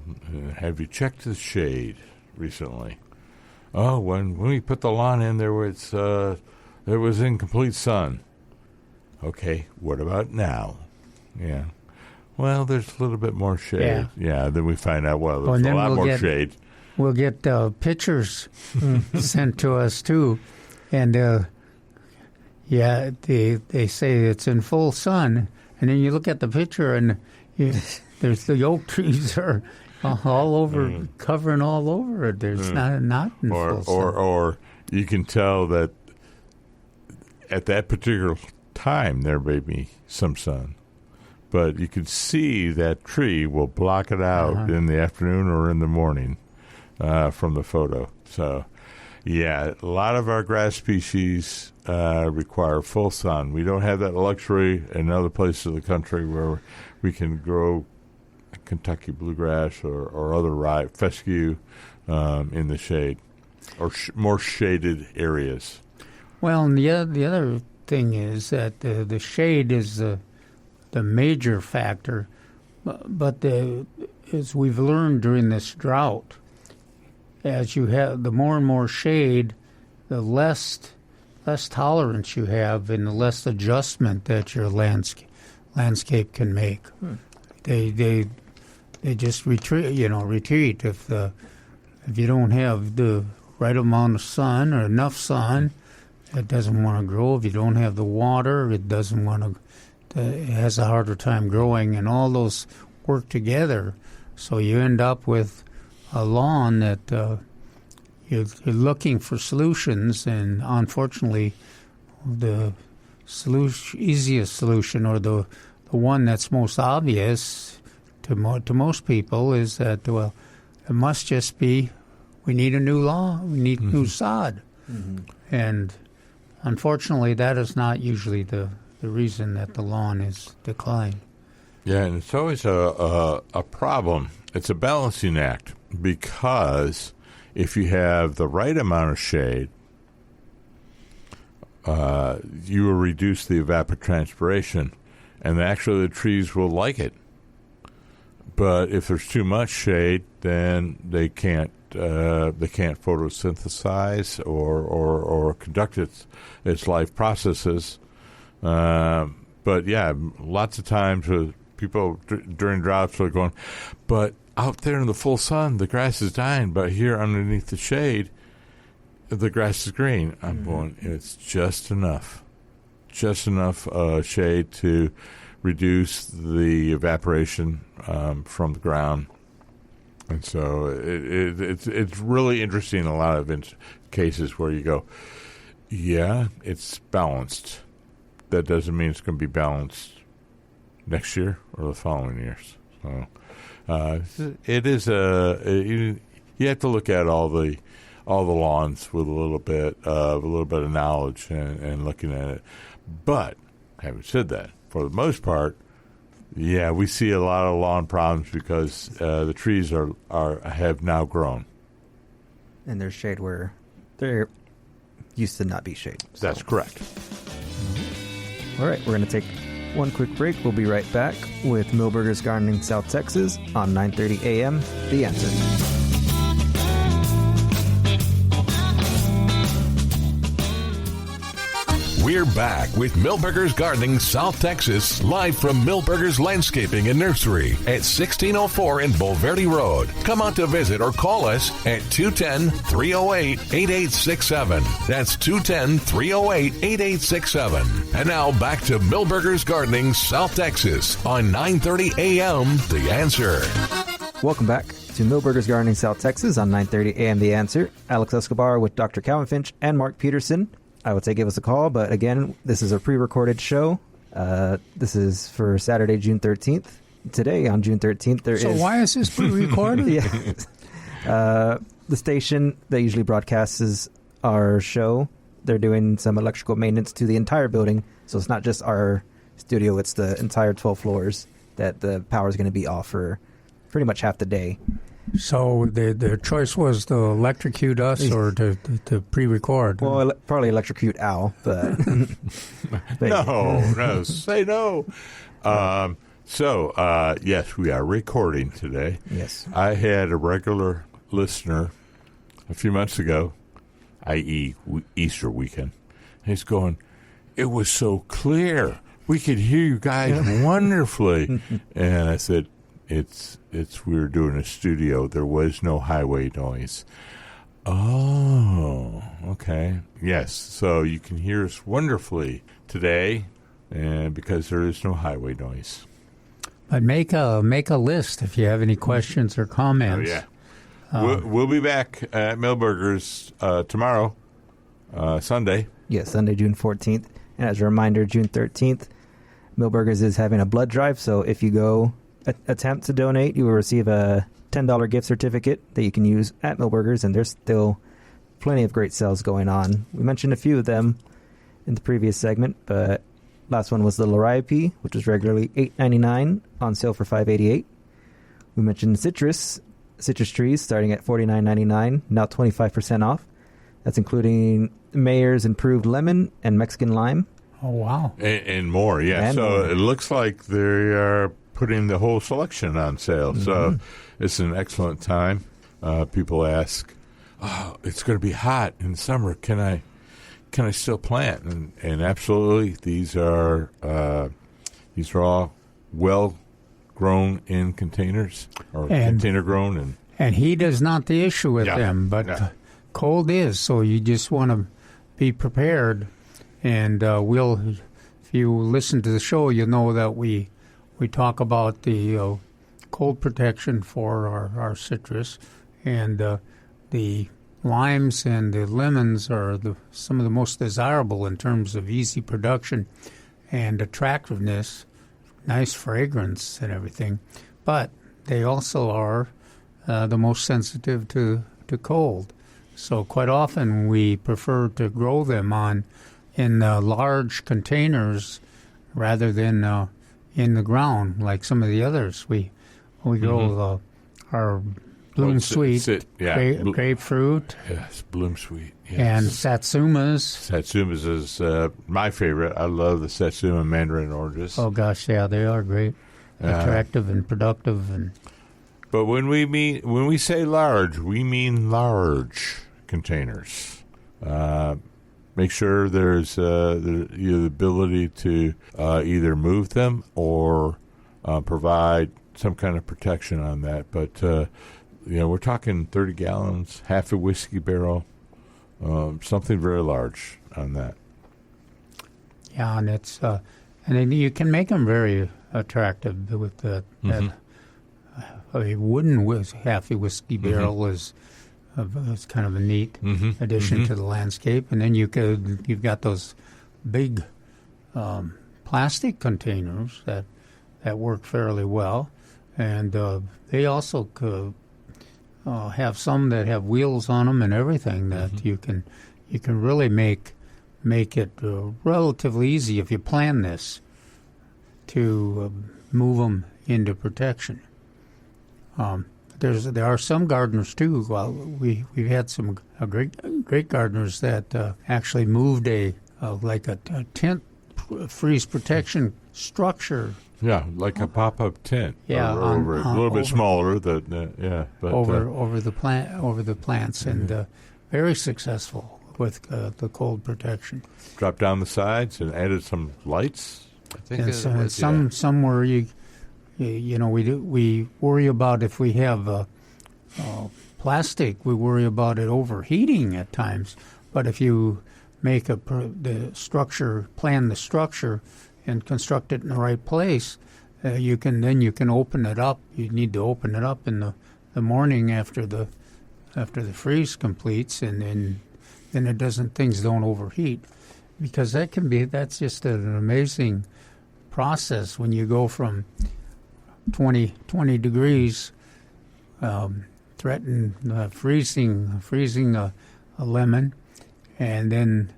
have you checked the shade recently? Oh, when we put the lawn in, there was in complete sun. Okay, what about now? Yeah. Well, there's a little bit more shade. Yeah, then we find out, there's a lot more shade. We'll get pictures sent to us, too. And, they say it's in full sun. And then you look at the picture, and there's the oak trees are all over, covering all over it. There's not in full sun. Or you can tell that at that particular time there may be some sun. But you can see that tree will block it out in the afternoon or in the morning from the photo. So, a lot of our grass species require full sun. We don't have that luxury in other places of the country where we can grow Kentucky bluegrass or other fescue in the shade or more shaded areas. Well, and the other thing is that the shade is the major factor, but as we've learned during this drought, as you have the more and more shade, the less less tolerance you have and the less adjustment that your landscape can make. They just retreat if you don't have the right amount of sun or enough sun. It doesn't want to grow. If you don't have the water, it doesn't want to. It has a harder time growing, and all those work together. So you end up with a lawn that you're looking for solutions, and unfortunately, the easiest solution, or the one that's most obvious to most people, is that, well, it must just be we need a new lawn, we need new sod, and unfortunately, that is not usually the reason that the lawn is declined. Yeah, and it's always a problem. It's a balancing act, because if you have the right amount of shade, you will reduce the evapotranspiration, and actually the trees will like it. But if there's too much shade, then they can't photosynthesize or conduct its life processes. But yeah, lots of times people during droughts are going, but out there in the full sun, the grass is dying, but here underneath the shade, the grass is green. I'm going, it's just enough shade to reduce the evaporation from the ground. And so it's really interesting in a lot of cases where you go, yeah, it's balanced. That doesn't mean it's going to be balanced next year or the following years. So it is you have to look at all the lawns with a little bit of knowledge and looking at it. But having said that, for the most part, yeah, we see a lot of lawn problems because the trees have now grown. And there's shade where there used to not be shade. So. That's correct. All right, we're going to take one quick break. We'll be right back with Milberger's Gardening South Texas on 9:30 a.m. The Answer. We're back with Milberger's Gardening South Texas, live from Milberger's Landscaping and Nursery at 1604 in Bulverde Road. Come out to visit or call us at 210-308-8867. That's 210-308-8867. And now back to Milberger's Gardening South Texas on 9:30 a.m. The Answer. Welcome back to Milberger's Gardening South Texas on 9:30 a.m. The Answer. Alex Escobar with Dr. Calvin Finch and Mark Peterson. I would say give us a call, but again, this is a pre-recorded show. This is for Saturday, June 13th. Today, on June 13th, So why is this pre-recorded? The station that usually broadcasts our show, they're doing some electrical maintenance to the entire building, so it's not just our studio, it's the entire 12 floors that the power is going to be off for pretty much half the day. So their choice was to electrocute us or to pre-record? Well, probably electrocute Al, but... No, say no. Yes, we are recording today. Yes. I had a regular listener a few months ago, i.e. Easter weekend. He's going, it was so clear. We could hear you guys wonderfully. And I said, we were doing a studio. There was no highway noise. Oh, okay. Yes, so you can hear us wonderfully today, and because there is no highway noise. But make a list if you have any questions or comments. Oh, yeah. We'll be back at Milberger's tomorrow, Sunday. Yes, Sunday, June 14th. And as a reminder, June 13th, Milberger's is having a blood drive, so if you go attempt to donate, you will receive a $10 gift certificate that you can use at Milberger's, and there's still plenty of great sales going on. We mentioned a few of them in the previous segment, but last one was the Liriope, which was regularly $8.99 on sale for $5.88. We mentioned citrus trees starting at $49.99, now 25% off. That's including Mayer's Improved Lemon and Mexican Lime. Oh, wow. And more, yeah. And so more. It looks like they are putting the whole selection on sale. Mm-hmm. So it's an excellent time. People ask, oh, it's going to be hot in summer. Can can I still plant? And absolutely, these are all well grown in containers or container grown, and heat is not the issue with them, but cold is. So you just want to be prepared. And if you listen to the show, you'll know that we talk about the cold protection for our citrus, and the limes and the lemons are some of the most desirable in terms of easy production and attractiveness, nice fragrance and everything. But they also are the most sensitive to cold. So quite often we prefer to grow them in large containers rather than in the ground like some of the others. We grow our bloom sweet, grapefruit. Yes, bloom sweet. Yes. And satsumas. Satsumas is my favorite. I love the satsuma mandarin oranges. Oh gosh, yeah, they are great, attractive and productive. But when we say large, we mean large containers. Make sure there's the ability to either move them or provide some kind of protection on that. But we're talking 30 gallons, half a whiskey barrel, something very large on that. Yeah, and it's and then you can make them very attractive with that. A wooden half a whiskey barrel is kind of a neat addition to the landscape, and then you've got those big plastic containers that work fairly well, and they also have some that have wheels on them and everything that you can really make it relatively easy if you plan this to move them into protection. There are some gardeners too. Well, we've had some great gardeners that actually moved a tent freeze protection structure. Yeah, like a pop-up tent. Yeah, a little bit smaller. But over the plants, and very successful with the cold protection. Dropped down the sides and added some lights. I think some where we worry about if we have plastic, we worry about it overheating at times. But if you make plan the structure and construct it in the right place, you can open it up. You need to open it up in the morning after the freeze completes, and then things don't overheat, because that's just an amazing process when you go from 20 degrees, threaten freezing a lemon, and then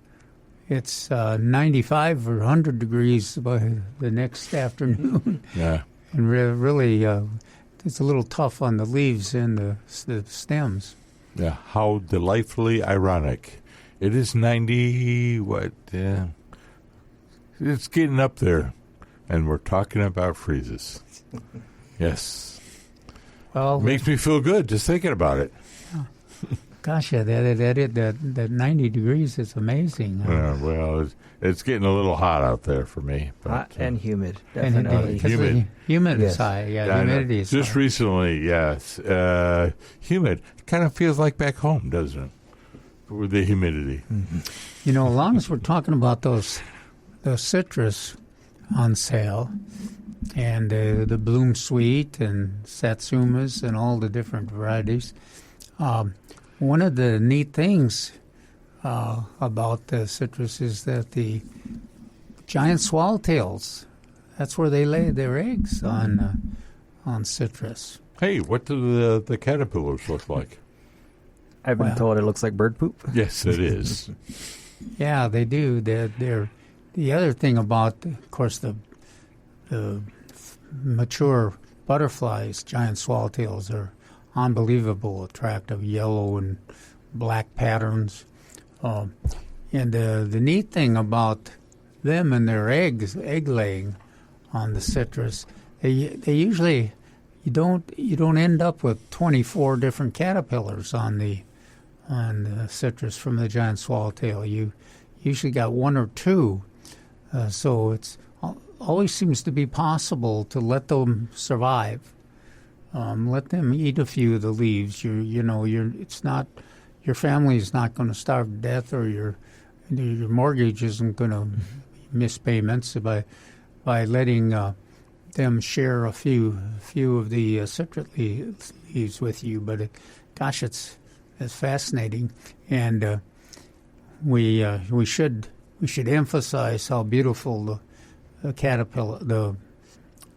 it's 95 or 100 degrees by the next afternoon. Yeah, and really, it's a little tough on the leaves and the stems. Yeah, how delightfully ironic! It is 90. It's getting up there, and we're talking about freezes. Yes. Well, makes me feel good just thinking about it. Gosh, yeah, that 90 degrees is amazing. Well, it's getting a little hot out there for me. But, hot and humid, definitely. Humid yes. is high. Yeah, humidity is just high. Recently, yes. Humid. Kind of feels like back home, doesn't it? With the humidity. Mm-hmm. As long as we're talking about those citrus on sale, and the bloom sweet and satsumas and all the different varieties. One of the neat things about the citrus is that the giant swallowtails, that's where they lay their eggs on citrus. Hey, what do the caterpillars look like? I've been told it looks like bird poop. Yes, it is. Yeah, they do. They're the other thing about, of course, the mature butterflies, giant swallowtails, are unbelievable, attractive, yellow and black patterns. And the neat thing about them and their egg laying on the citrus, they usually you don't end up with 24 different caterpillars on the citrus from the giant swallowtail. You usually got one or two. So it's always seems to be possible to let them survive. Let them eat a few of the leaves. It's not your family is not going to starve to death, or your mortgage isn't going to miss payments by letting them share a few of the citrus leaves with you. But gosh, it's fascinating, and we should emphasize how beautiful the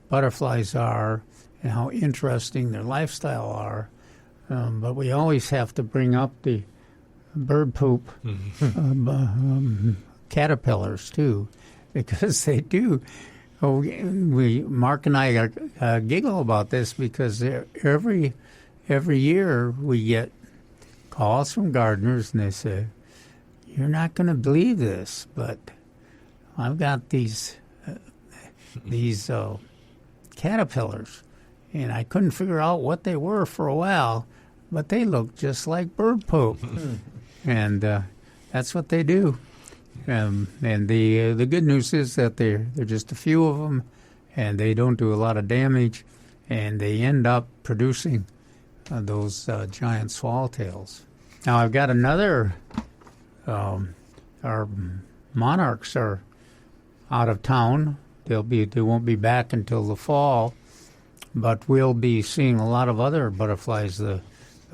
butterflies are, and how interesting their lifestyle are. But we always have to bring up the bird poop caterpillars too, because they do. Mark and I giggle about this because every year we get calls from gardeners, and they say, "You're not going to believe this, but I've got these caterpillars, and I couldn't figure out what they were for a while, but they look just like bird poop." And that's what they do. And the good news is that they're just a few of them, and they don't do a lot of damage, and they end up producing those giant swallowtails. Now I've got another. Our monarchs are out of town. They won't be back until the fall, but we'll be seeing a lot of other butterflies. The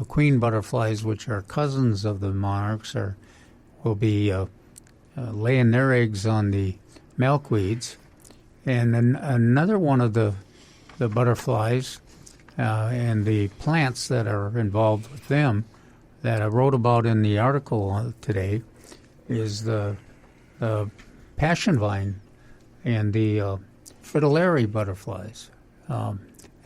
queen butterflies, which are cousins of the monarchs, will be laying their eggs on the milkweeds. And another one of the butterflies and the plants that are involved with them that I wrote about in the article today is the passion vine and the fritillary butterflies.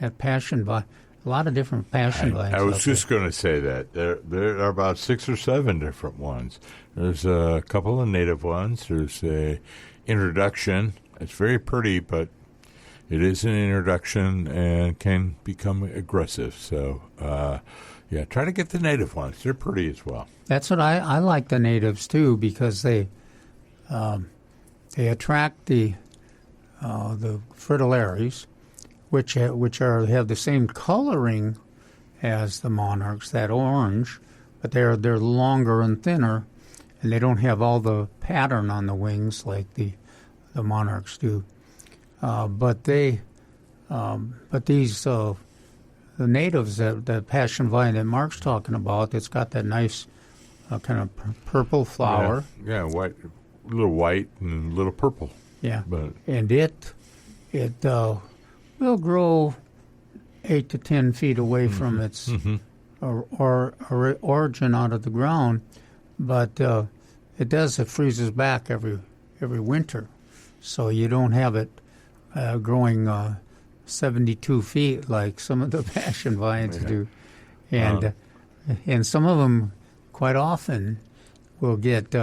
At passion vine, a lot of different passion vines. I was just going to say that. There are about 6 or 7 different ones. There's a couple of native ones. There's a introduction. It's very pretty, but it is an introduction and can become aggressive. So, try to get the native ones. They're pretty as well. That's what I like the natives too, because they attract the fritillaries, which have the same coloring as the monarchs, that orange, but they're longer and thinner, and they don't have all the pattern on the wings like the monarchs do. But these the natives, that passion vine that Mark's talking about, it's got that nice kind of purple flower. Yeah, white, a little white and a little purple. Yeah, but and it will grow 8 to 10 feet away from its origin out of the ground, but it freezes back every winter, so you don't have it growing 72 feet like some of the passion vines do, and some of them quite often will get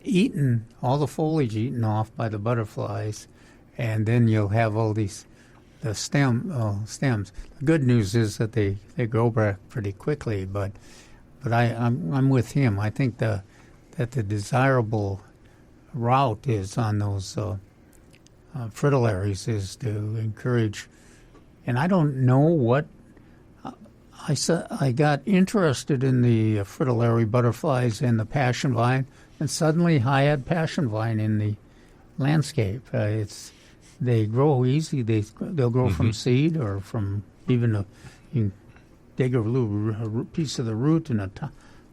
eaten, all the foliage eaten off by the butterflies, and then you'll have all the stems. The good news is that they grow back pretty quickly, but I'm with him. I think that the desirable route is on those fritillaries is to encourage. And I don't know what I got interested in the fritillary butterflies and the passion vine, and suddenly I had passion vine in the landscape. They grow easy. They'll grow from seed, or from even you can dig a little piece of the root and a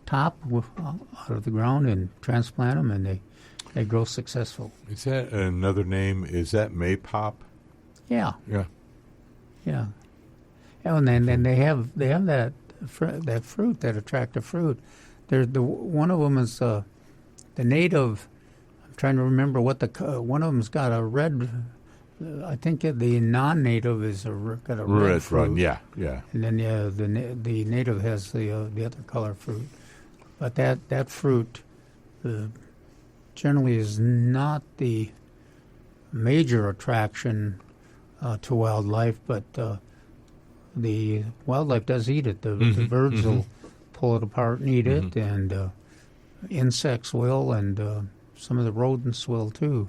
top out of the ground and transplant them, and they grow successful. Is that another name? Is that maypop? Yeah. Yeah. Yeah. And then they have that fruit, that attractive fruit. One of them is the native. I'm trying to remember what one of them's got a red. I think the non-native got a red fruit. Yeah. And then the native has the other color fruit. But that fruit generally is not the major attraction to wildlife, but the wildlife does eat it. The birds will pull it apart and eat it, and insects will, and some of the rodents will too.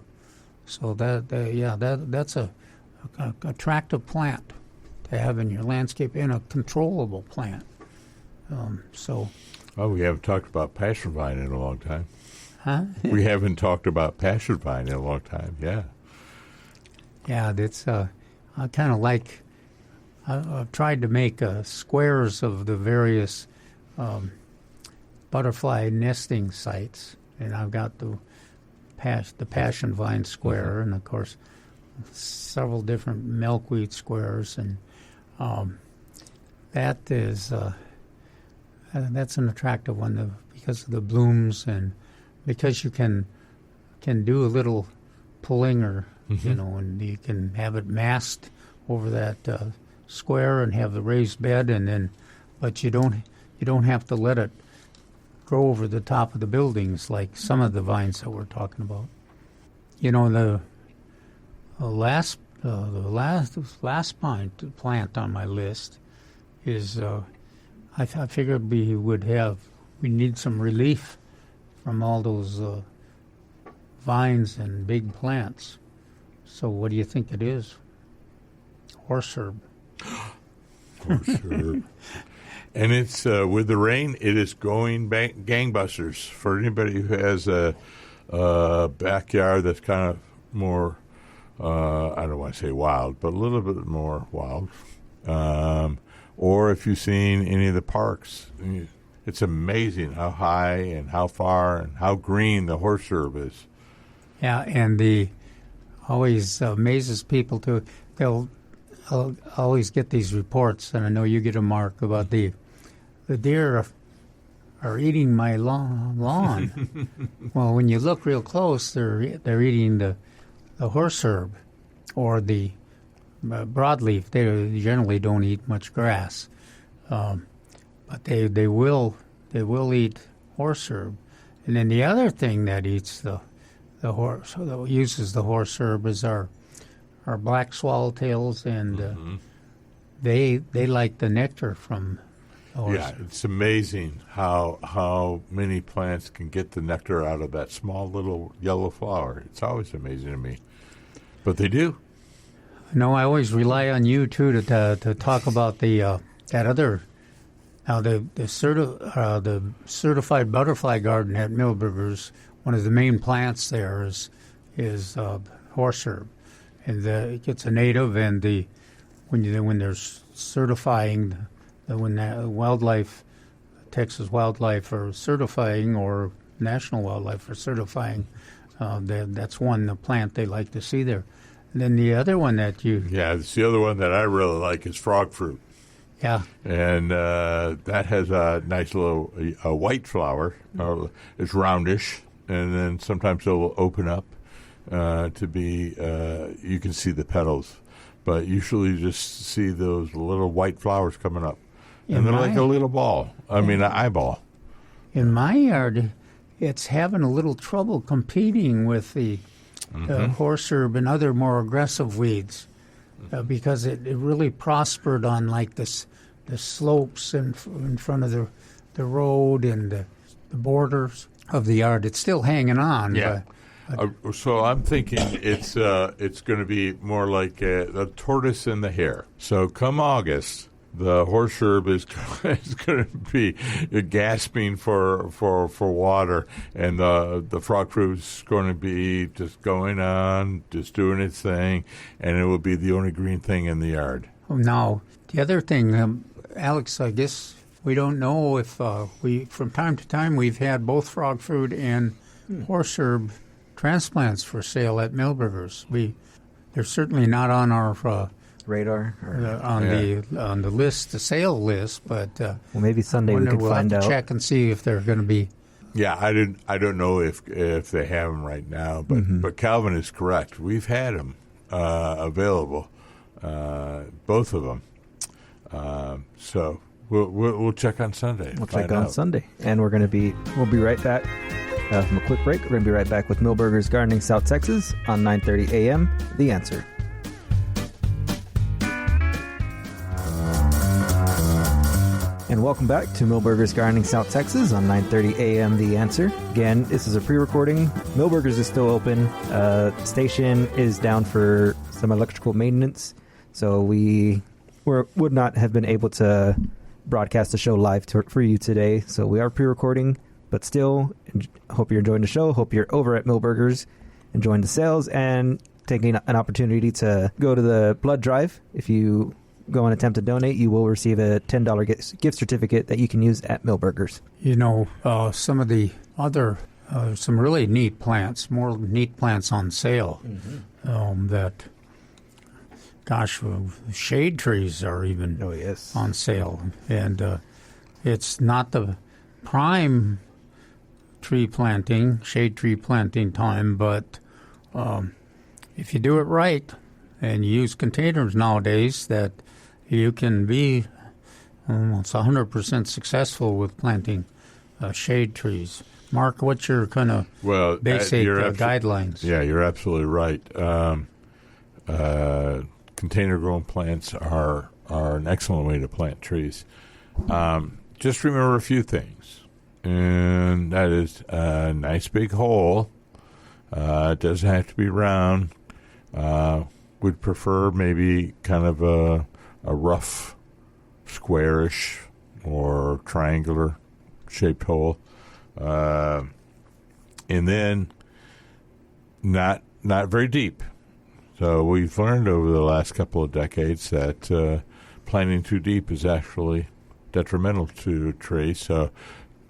So that's a attractive plant to have in your landscape, and a controllable plant. We haven't talked about passion vine in a long time. Huh? We haven't talked about passion vine in a long time. Yeah. Yeah, that's I kind of like. I've tried to make squares of the various butterfly nesting sites, and I've got the passion vine square, and of course several different milkweed squares, and that's an attractive one because of the blooms, and because you can do a little pulling, or and you can have it masked over that square and have the raised bed, but you don't have to let it grow over the top of the buildings like some of the vines that we're talking about. The last plant on my list is I figured we need some relief from all those vines and big plants. So what do you think it is? Horse herb. Horse herb. And it's with the rain, it is going gangbusters. For anybody who has a backyard that's kind of more, I don't want to say wild, but a little bit more wild. Or if you've seen any of the parks, it's amazing how high and how far and how green the horse herb is. Yeah, and always amazes people too. They'll always get these reports, and I know you get them, Mark, about the deer are eating my lawn. Well, when you look real close, they're eating the horse herb or the broadleaf. They generally don't eat much grass, but they will eat horse herb. And then the other thing that eats the horse, that uses the horse herb, is our black swallowtails, and they like the nectar from the horse. Yeah, it's amazing how many plants can get the nectar out of that small little yellow flower. It's always amazing to me, but they do. No, I always rely on you too to talk about that other. Now the certified butterfly garden at Milberger's, one of the main plants there is horse herb, and it's a native. And when they're certifying, when wildlife, Texas Wildlife are certifying, or National Wildlife are certifying, that's the plant they like to see there. And then the other one that it's the other one that I really like is frog fruit. Yeah. And that has a nice little white flower. It's roundish, and then sometimes it will open up to be, you can see the petals, but usually you just see those little white flowers coming up. And they're like a little ball. An eyeball. In my yard, it's having a little trouble competing with the horse herb and other more aggressive weeds, because it really prospered on like the slopes in front of the road and the borders of the yard. It's still hanging on. Yeah. So I'm thinking it's going to be more like the tortoise and the hare. So come August, the horse herb is going to be gasping for water, and the frog fruit is going to be just going on, just doing its thing, and it will be the only green thing in the yard. Now, the other thing, Alex, I guess we don't know if from time to time we've had both frog fruit and horse herb transplants for sale at Milberger's. They're certainly not on our radar on the list, the sale list, but well, maybe Sunday we could find out. Check and see if they're going to be. Yeah, I don't know if they have them right now, but Calvin is correct. We've had them available, both of them. So we'll check on Sunday. We'll check on Sunday, and we'll be right back from a quick break. We're going to be right back with Milberger's Gardening South Texas on 9:30 a.m. The Answer. And And welcome back to Milberger's Gardening South Texas on 9:30 a.m. The Answer. Again, this is a pre-recording. Milberger's is still open. Station is down for some electrical maintenance, so we would not have been able to broadcast the show live for you today. So we are pre-recording, but still, hope you're enjoying the show. Hope you're over at Milberger's enjoying the sales and taking an opportunity to go to the blood drive. If you go and attempt to donate, you will receive a $10 gift certificate that you can use at Milberger's. You know, some of the other, some really neat plants, more neat plants on sale that, gosh, shade trees are even on sale. And it's not the prime shade tree planting time, but if you do it right and you use containers nowadays, that you can be almost 100% successful with planting shade trees. Mark, what's your kind of basic guidelines? Yeah, you're absolutely right. Container-grown plants are an excellent way to plant trees. Just remember a few things, and that is a nice big hole. It doesn't have to be round. Would prefer maybe kind of a rough, squarish or triangular shaped hole, and then not very deep. So we've learned over the last couple of decades that planting too deep is actually detrimental to a tree. So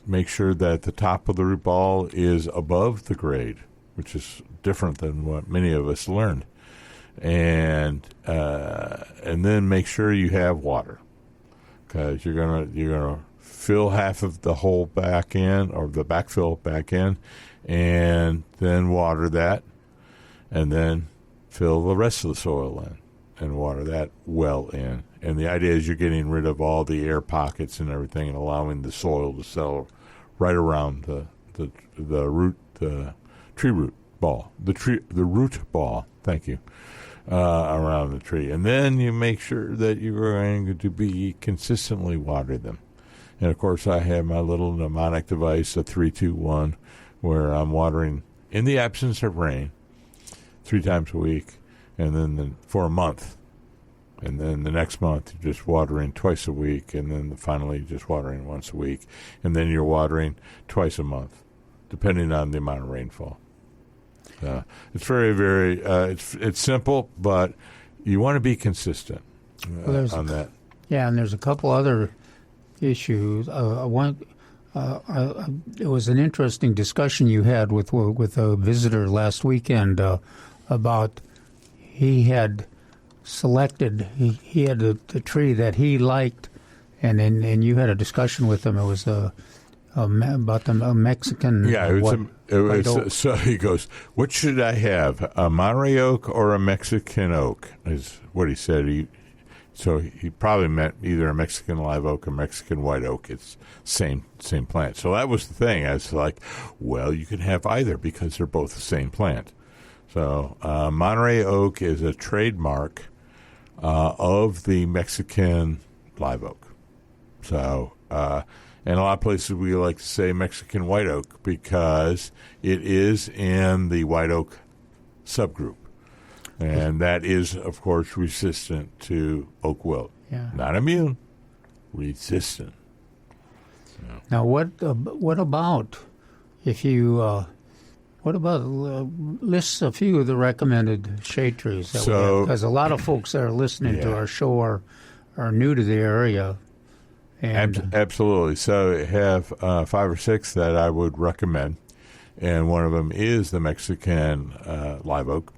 make sure that the top of the root ball is above the grade, which is different than what many of us learned. And then make sure you have water, because you're gonna fill half of the hole back in, or the backfill back in, and then water that, and then fill the rest of the soil in and water that well in. And the idea is you're getting rid of all the air pockets and everything, and allowing the soil to settle right around the tree root ball, the root ball. Thank you. Around the tree. And then you make sure that you're going to be consistently watering them. And, of course, I have my little mnemonic device, a 3-2-1, where I'm watering in the absence of rain 3 times a week, and then for a month. And then the next month, you're just watering twice a week, and then finally just watering once a week. And then you're watering twice a month, depending on the amount of rainfall. It's very, very, it's simple, but you want to be consistent on that. Yeah, and there's a couple other issues. It was an interesting discussion you had with a visitor last weekend about he had selected, he had the tree that he liked, and you had a discussion with him. It was about the Mexican. Yeah, it was. So he goes, "What should I have? A Monterey oak or a Mexican oak?" Is what he said. So he probably meant either a Mexican live oak or Mexican white oak. It's same plant. So that was the thing. I was like, well, you can have either because they're both the same plant. So Monterey oak is a trademark of the Mexican live oak. So. And a lot of places we like to say Mexican white oak because it is in the white oak subgroup. And that is, of course, resistant to oak wilt. Yeah. Not immune, resistant. Yeah. Now, what about if you list a few of the recommended shade trees that we have? Because a lot of folks that are listening to our show are new to the area. And absolutely. So I have 5 or 6 that I would recommend, and one of them is the Mexican live oak.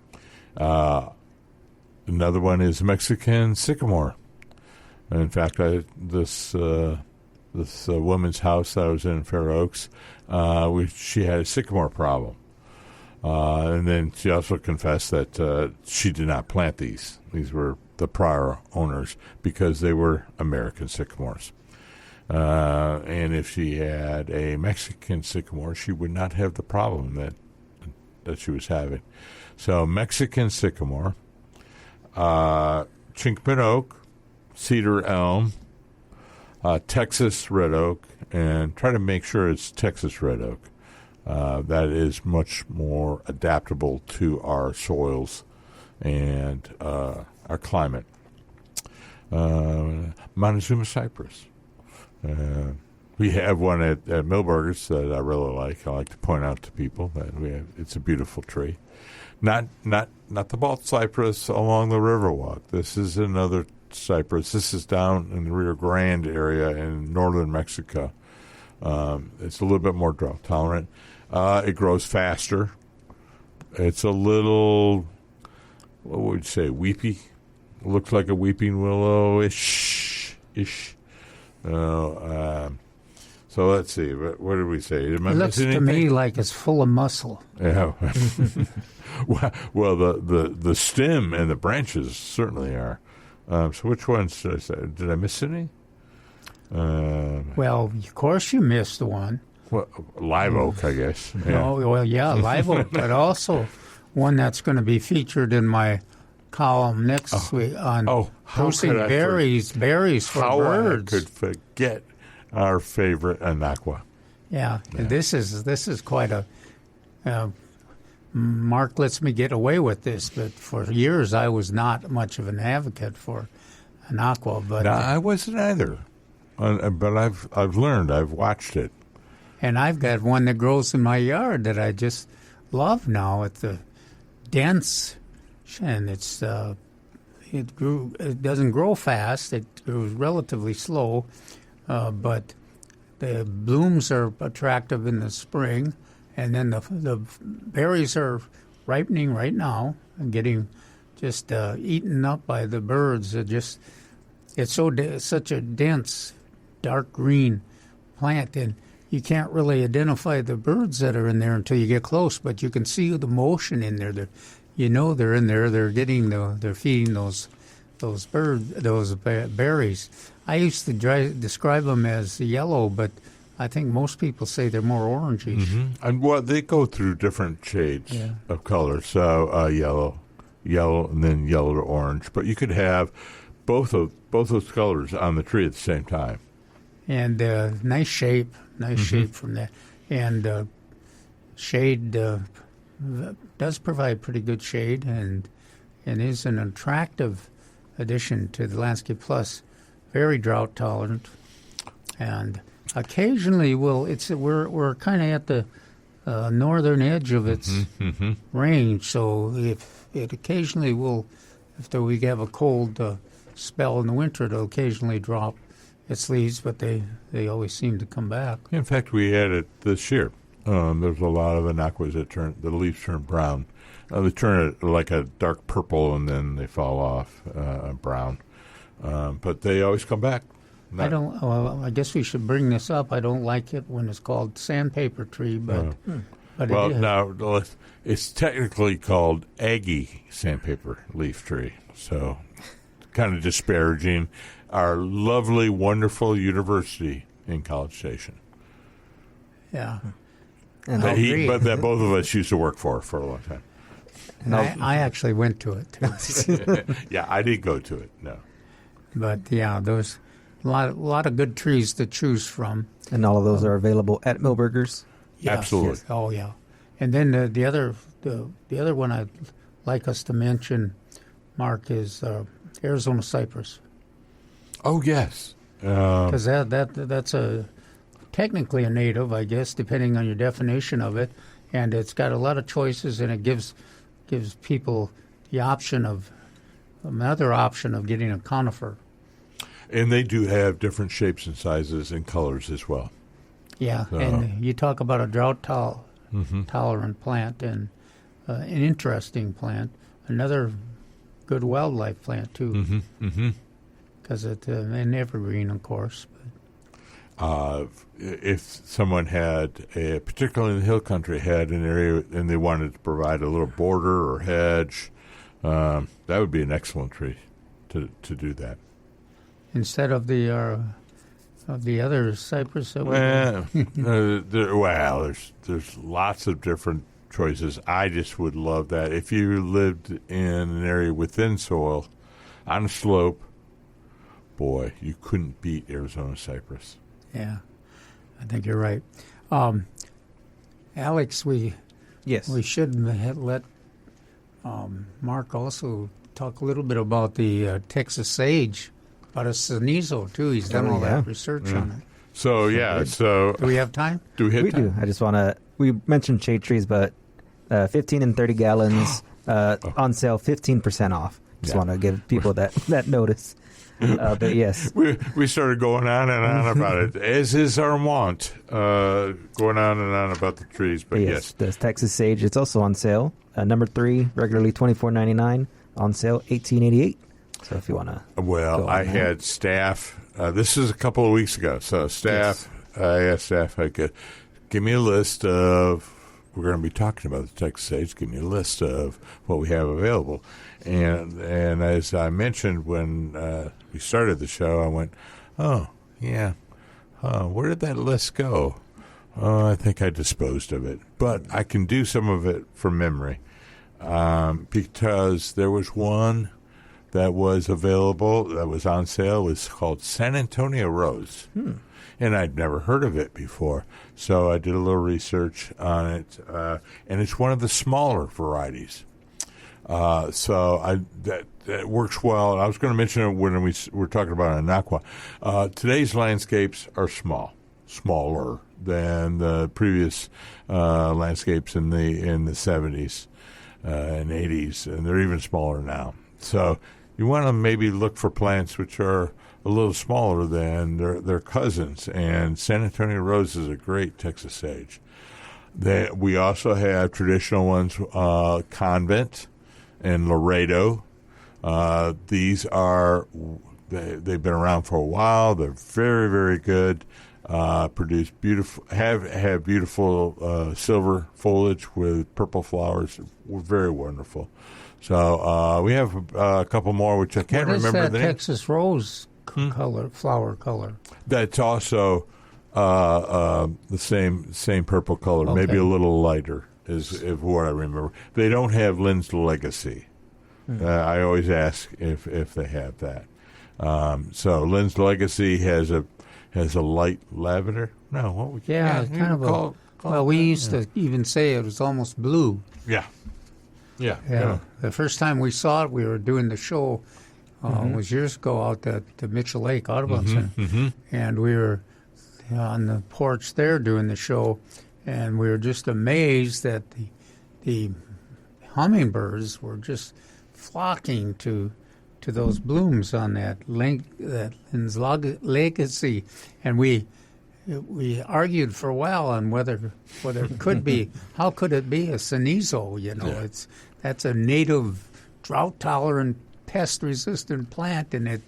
Another one is Mexican sycamore. And in fact, this woman's house that I was in Fair Oaks, she had a sycamore problem. And then she also confessed that she did not plant these. These were the prior owners because they were American sycamores. And if she had a Mexican sycamore, she would not have the problem that she was having. So Mexican sycamore, Chinkapin oak, cedar elm, Texas red oak, and try to make sure it's Texas red oak. That is much more adaptable to our soils and our climate. Montezuma cypress. We have one at Milberger's that I really like. I like to point out to people that it's a beautiful tree. Not the bald cypress along the Riverwalk. This is another cypress. This is down in the Rio Grande area in northern Mexico. It's a little bit more drought tolerant. It grows faster. It's a little, what would you say, weepy? It looks like a weeping willow-ish. So let's see. What did we say? It looks to me like it's full of muscle. Yeah. Well, the stem and the branches certainly are. So which ones did I say? Did I miss any? Well, of course you missed one. Well, live oak, I guess. Yeah. Oh, well, yeah, live oak, but also one that's going to be featured in my column next week on producing berries for birds. How I could forget our favorite Anaqua. Yeah. This is quite a. Mark lets me get away with this, but for years I was not much of an advocate for Anaqua. But no, I wasn't either. But I've learned. I've watched it. And I've got one that grows in my yard that I just love now. It's dense, and it doesn't grow fast. It grows relatively slow, but the blooms are attractive in the spring, and then the berries are ripening right now and getting just eaten up by the birds. It's such a dense, dark green plant, and you can't really identify the birds that are in there until you get close, but you can see the motion in there. They're in there. They're feeding those berries. I used to describe them as yellow, but I think most people say they're more orangish. Mm-hmm. And they go through different shades of color. So yellow, and then yellow to orange. But you could have both those colors on the tree at the same time. And nice shape from that. And shade does provide pretty good shade, and is an attractive addition to the Landscape Plus. Very drought tolerant, and occasionally we're kind of at the northern edge of its range. So if it occasionally we have a cold spell in the winter, it'll occasionally drop its leaves, but they always seem to come back. In fact, we had it this year. There's a lot of Anaquas that the leaves turn brown. They turn it like a dark purple, and then they fall off brown. But they always come back. I guess we should bring this up. I don't like it when it's called sandpaper tree, but well, now it's technically called Aggie sandpaper leaf tree. So, kind of disparaging our lovely, wonderful university in College Station. Yeah. And but that both of us used to work for a long time. And I actually went to it. Yeah, I didn't go to it, no. But, yeah, there's a lot of good trees to choose from. And all of those are available at Milberger's? Yes, absolutely. Yes. Oh, yeah. And then the other one I'd like us to mention, Mark, is Arizona cypress. Oh, yes. Because that's technically a native, I guess, depending on your definition of it, and it's got a lot of choices, and it gives people another option of getting a conifer. And they do have different shapes and sizes and colors as well. Yeah, and you talk about a drought tolerant plant and an interesting plant, another good wildlife plant too. Because it's an evergreen, of course. If someone particularly in the hill country, had an area and they wanted to provide a little border or hedge, that would be an excellent tree to do that. Instead of the other cypress that there's lots of different choices. I just would love that if you lived in an area within soil, on a slope, boy, you couldn't beat Arizona cypress. Yeah, I think you're right. Alex, we should let Mark also talk a little bit about the Texas sage, about a cenizo, too. He's done all that research on it. So, Do we have time? Do we have We time? do. I just want to, we mentioned shade trees, but 15 and 30 gallons on sale, 15% off. Just want to give people that notice. But yes. We started going on and on about it, as is our wont, going on and on about the trees. But yes. The Texas sage, it's also on sale. Number 3, regularly $24.99, on sale $18.88. So if you want to. Well, I had staff. This is a couple of weeks ago. So I asked staff, I could give me a list of. We're going to be talking about the Texas sage. Give me a list of what we have available. And as I mentioned when we started the show, I went, oh, yeah. Where did that list go? Oh, I think I disposed of it. But I can do some of it from memory because there was one that was available, that was on sale. It was called San Antonio Rose. And I'd never heard of it before. So I did a little research on it, and it's one of the smaller varieties. So that works well. I was going to mention it when we were talking about Anaqua. Today's landscapes are smaller than the previous landscapes in the 70s and 80s, and they're even smaller now. So you want to maybe look for plants which are a little smaller than their cousins, and San Antonio Rose is a great Texas sage. We also have traditional ones, Convent and Laredo. These are they've been around for a while. They're very, very good. Produce beautiful have beautiful silver foliage with purple flowers. Very wonderful. So we have a couple more, which I can't remember What is the that name. Texas rose flower color? That's also the same purple color, Okay. maybe a little lighter is what I remember. They don't have Lynn's Legacy. I always ask if they have that. So Lynn's Legacy has a light lavender. No, what would Yeah, kind of call well, we used to even say it was almost blue. Yeah. Yeah. The first time we saw it, we were doing the show. Was years ago out at the Mitchell Lake Audubon Center, and we were on the porch there doing the show, and we were just amazed that the hummingbirds were just flocking to those blooms on that Lynn's Legacy, and we argued for a while on whether it could be, how could it be a cenizo? That's a native drought tolerant, pest resistant plant, and it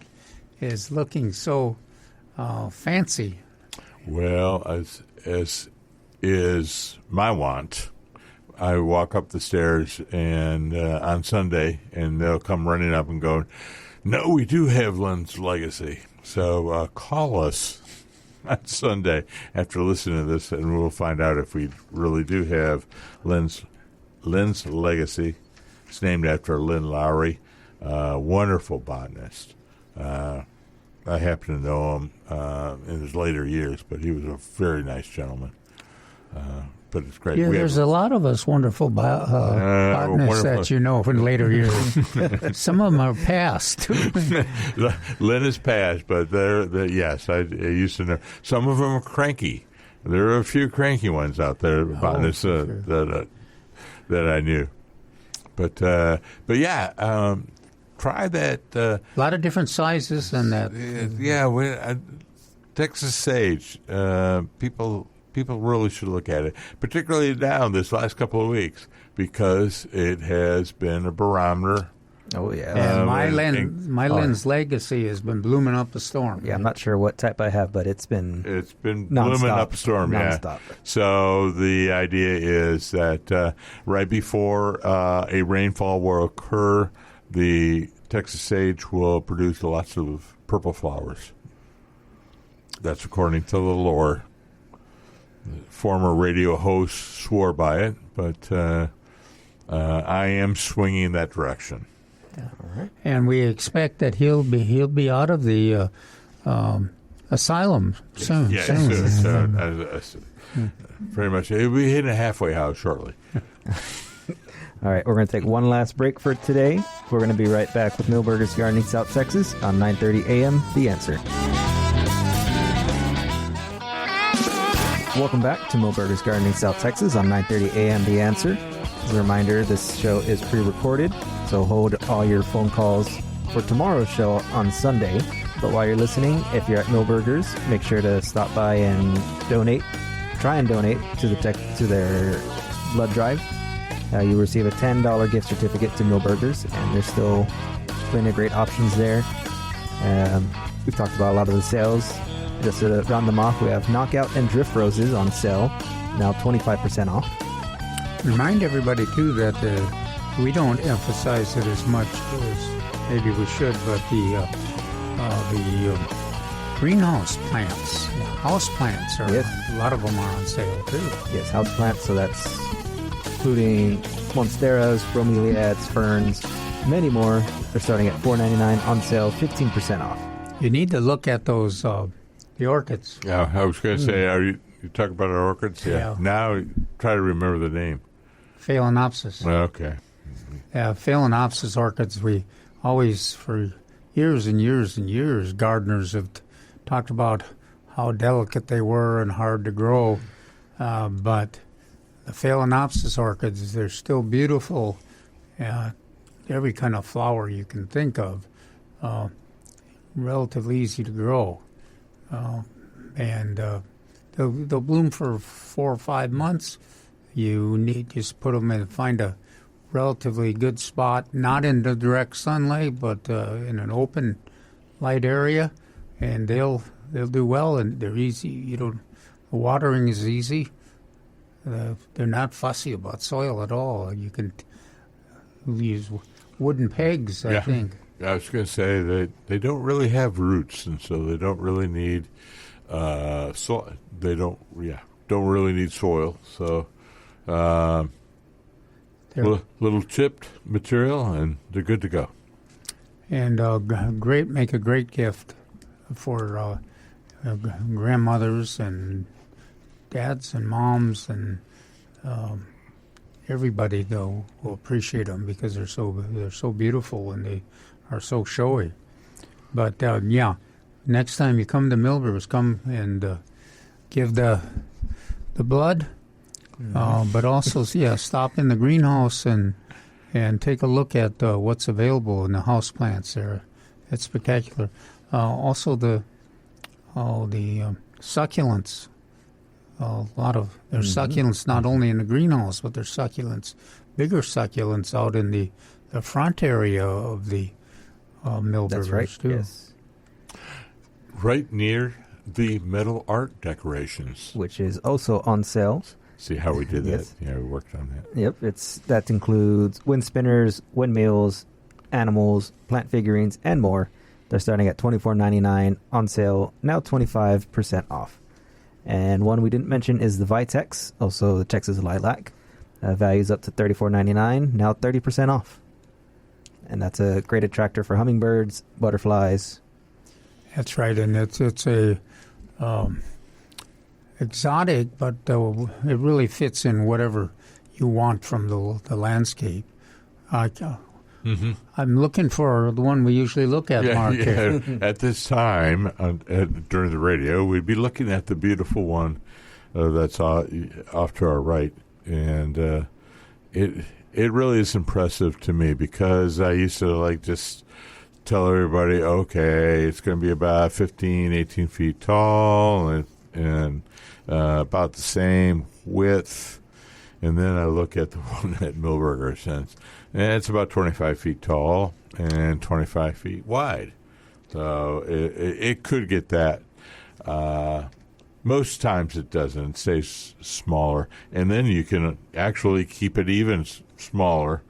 is looking so fancy. Well, as is my want, I walk up the stairs and on Sunday, and they'll come running up and go, "No, we do have Lynn's Legacy." So call us on Sunday after listening to this, and we'll find out if we really do have Lynn's Legacy. It's named after Lynn Lowry, wonderful botanist. I happen to know him in his later years, but he was a very nice gentleman. But it's great. Yeah, there's a lot of us wonderful botanists that you know from later years. Some of them are past. Lynn is past, but yes, I used to know. Some of them are cranky. There are a few cranky ones out there, botanists sure. that I knew. But yeah, try that. A lot of different sizes and that. Texas sage. People really should look at it, particularly now this last couple of weeks, because it has been a barometer. Oh, yeah. And my Lynn's Legacy has been blooming up a storm. Yeah, I'm not sure what type I have, but it's been blooming up a storm. Nonstop. Yeah. So the idea is that right before a rainfall will occur, the Texas sage will produce lots of purple flowers. That's according to the lore. The former radio host swore by it, but I am swinging that direction. right. And we expect that he'll be out of the asylum soon. Yeah, very much. He'll be hitting a halfway house shortly. All right, we're going to take one last break for today. We're going to be right back with Milberger's Gardening South Texas on 9:30 a.m. The Answer. Welcome back to Milberger's Gardening South Texas on 9:30 a.m. The Answer. As a reminder, this show is pre-recorded, so hold all your phone calls for tomorrow's show on Sunday. But while you're listening, if you're at Milberger's, make sure to stop by and try and donate to their blood drive. You'll receive a $10 gift certificate to Milberger's, and there's still plenty of great options there. We've talked about a lot of the sales. Just to round them off, we have Knockout and Drift Roses on sale, now 25% off. Remind everybody, too, that we don't emphasize it as much as maybe we should, but the greenhouse plants, house plants, a lot of them are on sale, too. Yes, house plants, so that's including monsteras, bromeliads, ferns, many more. They're starting at $4.99 on sale, 15% off. You need to look at those, the orchids. Yeah, I was going to say, you talking about our orchids? Yeah. Now, try to remember the name. Phalaenopsis. Okay. Yeah, Phalaenopsis orchids, we always, for years and years and years, gardeners have talked about how delicate they were and hard to grow. But the Phalaenopsis orchids, they're still beautiful. Every kind of flower you can think of. Relatively easy to grow. And they'll bloom for 4 or 5 months. You need just put them in, find a relatively good spot, not in the direct sunlight, but in an open light area, and they'll do well. And they're easy. The watering is easy. They're not fussy about soil at all. You can use wooden pegs, I think. I was going to say they don't really have roots, and so they don't really need soil. They don't really need soil. So little chipped material, and they're good to go. And make a great gift for grandmothers and dads and moms and everybody. Though will appreciate them because they're so beautiful and they are so showy. But next time you come to Milberger's, come and give the blood. But also, stop in the greenhouse and take a look at what's available in the house plants there. It's spectacular. Also, the succulents. A lot of there's succulents not only in the greenhouse, but there's succulents, bigger succulents out in the front area of the Milberger's. That's right. Too. Yes. Right near the metal art decorations, Which is also on sale. See how we did that? Yes. Yeah, we worked on that. Yep, that includes wind spinners, windmills, animals, plant figurines, and more. They're starting at $24.99 on sale, now 25% off. And one we didn't mention is the Vitex, also the Texas Lilac. Values up to $34.99, now 30% off. And that's a great attractor for hummingbirds, butterflies. That's right, and it's a exotic, but it really fits in whatever you want from the landscape. I'm looking for the one we usually look at, Mark. Yeah. At this time, during the radio, we'd be looking at the beautiful one that's off to our right. And it really is impressive to me because I used to just tell everybody, okay, it's going to be about 15, 18 feet tall and about the same width. And then I look at the one at Milberger's, and it's about 25 feet tall and 25 feet wide. So it could get that. Most times it doesn't. It stays smaller. And then you can actually keep it even smaller.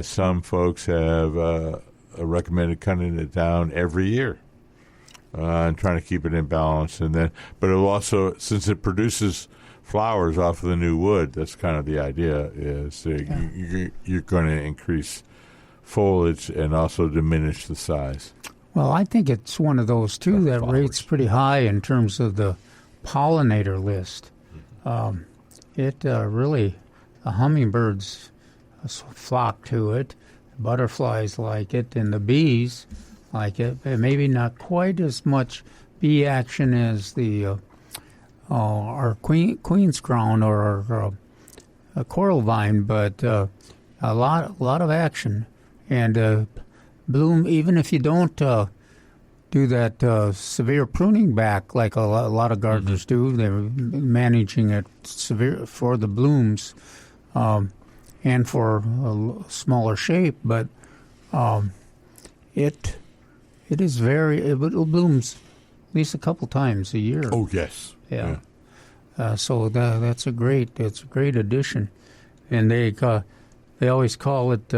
Some folks have recommended cutting it down every year and trying to keep it in balance. But it'll also, since it produces flowers off of the new wood, that's kind of the idea, is you're going to increase foliage and also diminish the size. Well, I think it's one of those, too, that rates pretty high in terms of the pollinator list. Really, the hummingbirds flock to it, butterflies like it, and the bees like it. Maybe not quite as much bee action as the our queen's crown or our coral vine, but a lot of action and bloom. Even if you don't do that severe pruning back like a lot of gardeners do, they're managing it severe for the blooms and for a smaller shape. But it blooms at least a couple times a year. Oh yes, yeah. So that's a great addition, and they always call it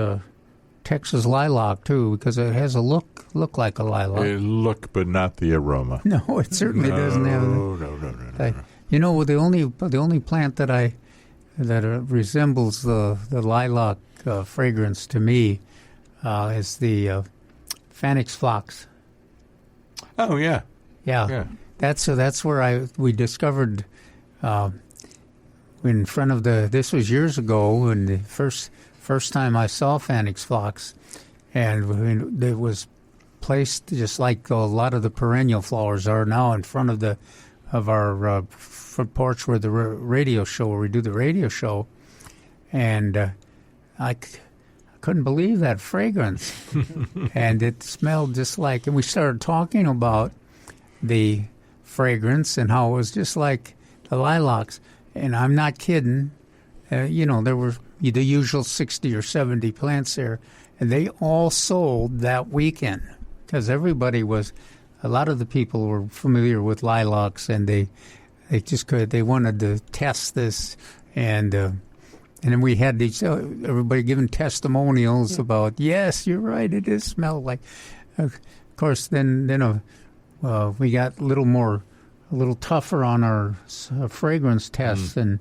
Texas lilac too because it has a look like a lilac. It look, but not the aroma. No, it certainly doesn't have. No. You know, the only plant that resembles the lilac fragrance to me is the Phoenix phlox. Oh yeah. Yeah. That's where we discovered in front of this was years ago, and the first time I saw Phoenix phlox, and it was placed just like a lot of the perennial flowers are now in front of our front porch where we do the radio show, and I couldn't believe that fragrance, and it smelled just like. And we started talking about the fragrance and how it was just like the lilacs, and I'm not kidding. There were the usual 60 or 70 plants there, and they all sold that weekend because everybody was. A lot of the people were familiar with lilacs, and they wanted to test this, and then we had everybody giving testimonials about, yes, you're right, it does smell like. Of course, then we got a little tougher on our fragrance tests, and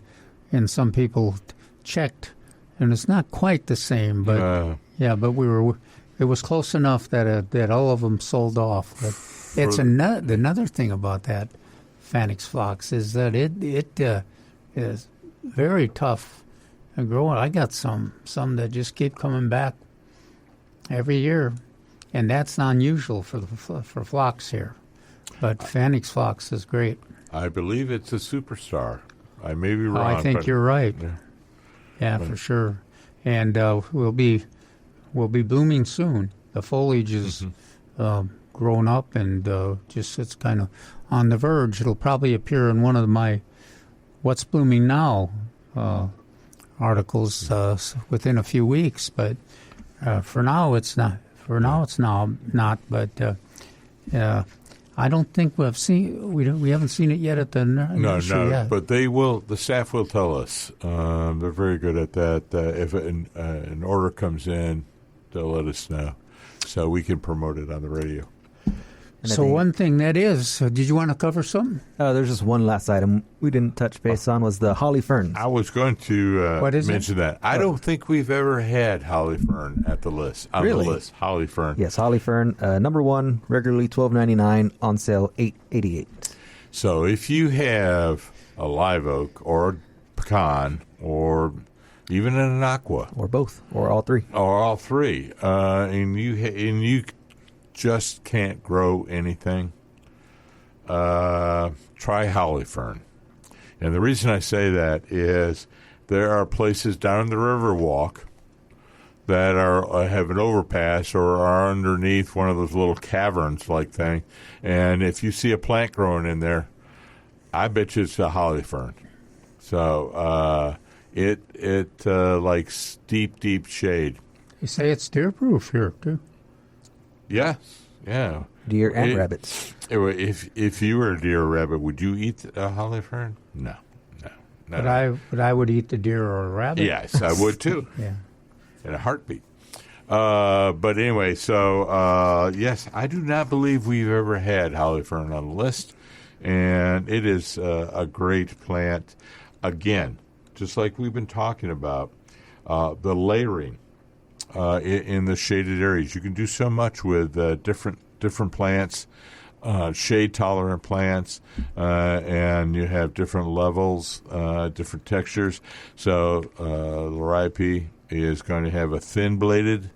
some people checked, and it's not quite the same, but but it was close enough that all of them sold off. But it's another thing about that Phoenix phlox is that it is very tough growing. I got some that just keep coming back every year, and that's unusual for phlox here. But Phoenix phlox is great. I believe it's a superstar. I may be wrong. I think you're right. Yeah, for sure. And we'll be blooming soon. The foliage is grown up and it's kind of on the verge. It'll probably appear in one of my What's Blooming Now articles within a few weeks. But for now, it's not. But I don't think we haven't seen it yet at the nursery yet. But they will. The staff will tell us. They're very good at that. If an order comes in, they'll let us know, so we can promote it on the radio. So one thing that is, did you want to cover something? There's just one last item we didn't touch base on was the holly ferns. I was going to mention that. I don't think we've ever had holly fern at the list. Really? The list, holly fern. Yes, holly fern, number one, regularly $12.99, on sale $8.88. So if you have a live oak or a pecan or even an aqua, or both, or all three, and you just can't grow anything, try holly fern. And the reason I say that is there are places down the Riverwalk that have an overpass or are underneath one of those little caverns like thing. And if you see a plant growing in there, I bet you it's a holly fern. So it likes deep shade. You say it's deer-proof here, too. Yes, yeah. Deer and rabbits. If you were a deer or rabbit, would you eat a holly fern? No. But I would eat the deer or a rabbit. Yes, I would too. Yeah. In a heartbeat. But anyway, so yes, I do not believe we've ever had holly fern on the list, and it is a great plant. Again, just like we've been talking about, the layering in the shaded areas. You can do so much with different plants, shade-tolerant plants, and you have different levels, different textures. So Liriope is going to have a thin-bladed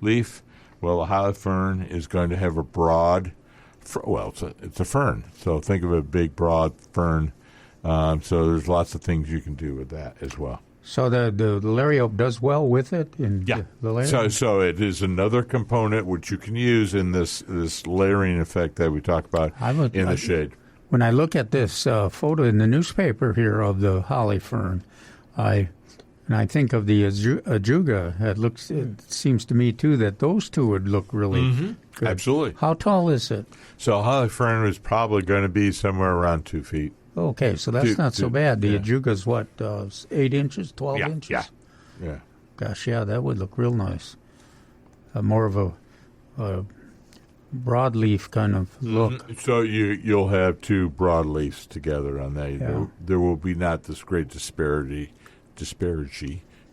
leaf. Well, a Holly Fern is going to have a broad, it's a fern. So think of a big, broad fern. So there's lots of things you can do with that as well. So the Liriope does well with it? The layering? So it is another component which you can use in this layering effect that we talk about in the shade. When I look at this photo in the newspaper here of the Holly Fern, I think of the ajuga. It seems to me, too, that those two would look really good. Absolutely. How tall is it? So Holly Fern is probably going to be somewhere around 2 feet. Okay, so that's not so bad. The ajuga's what, 8 inches, 12 inches? Yeah. Gosh, yeah, that would look real nice. More of a broadleaf kind of look. So you'll have two broadleafs together on that. Yeah. There will be not this great disparity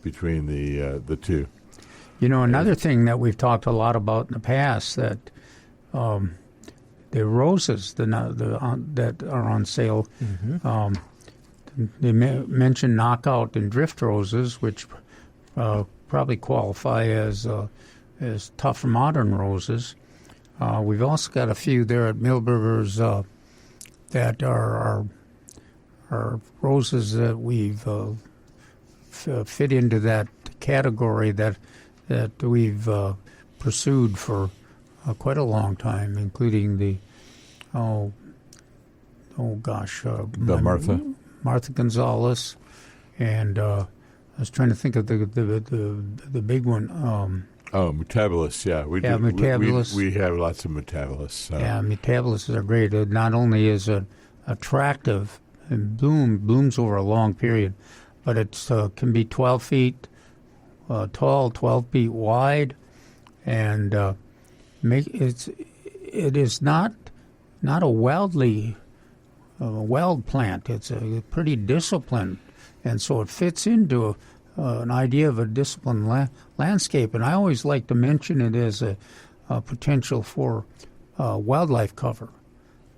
between the two. You know, another thing that we've talked a lot about in the past, that the roses that are on sale, they mention knockout and drift roses, which probably qualify as tough modern roses. We've also got a few there at Milberger's that are roses that we've fit into that category that we've pursued for quite a long time, including the Martha Gonzalez, and I was trying to think of the big one. Mutabilis, yeah. Mutabilis. We have lots of Mutabilis. So. Yeah, Mutabilis are great. It not only is it attractive and blooms over a long period, but it can be 12 feet tall, 12 feet wide, and it is not a wild plant. It's a pretty disciplined, and so it fits into an idea of a disciplined landscape. And I always like to mention it as a potential for wildlife cover,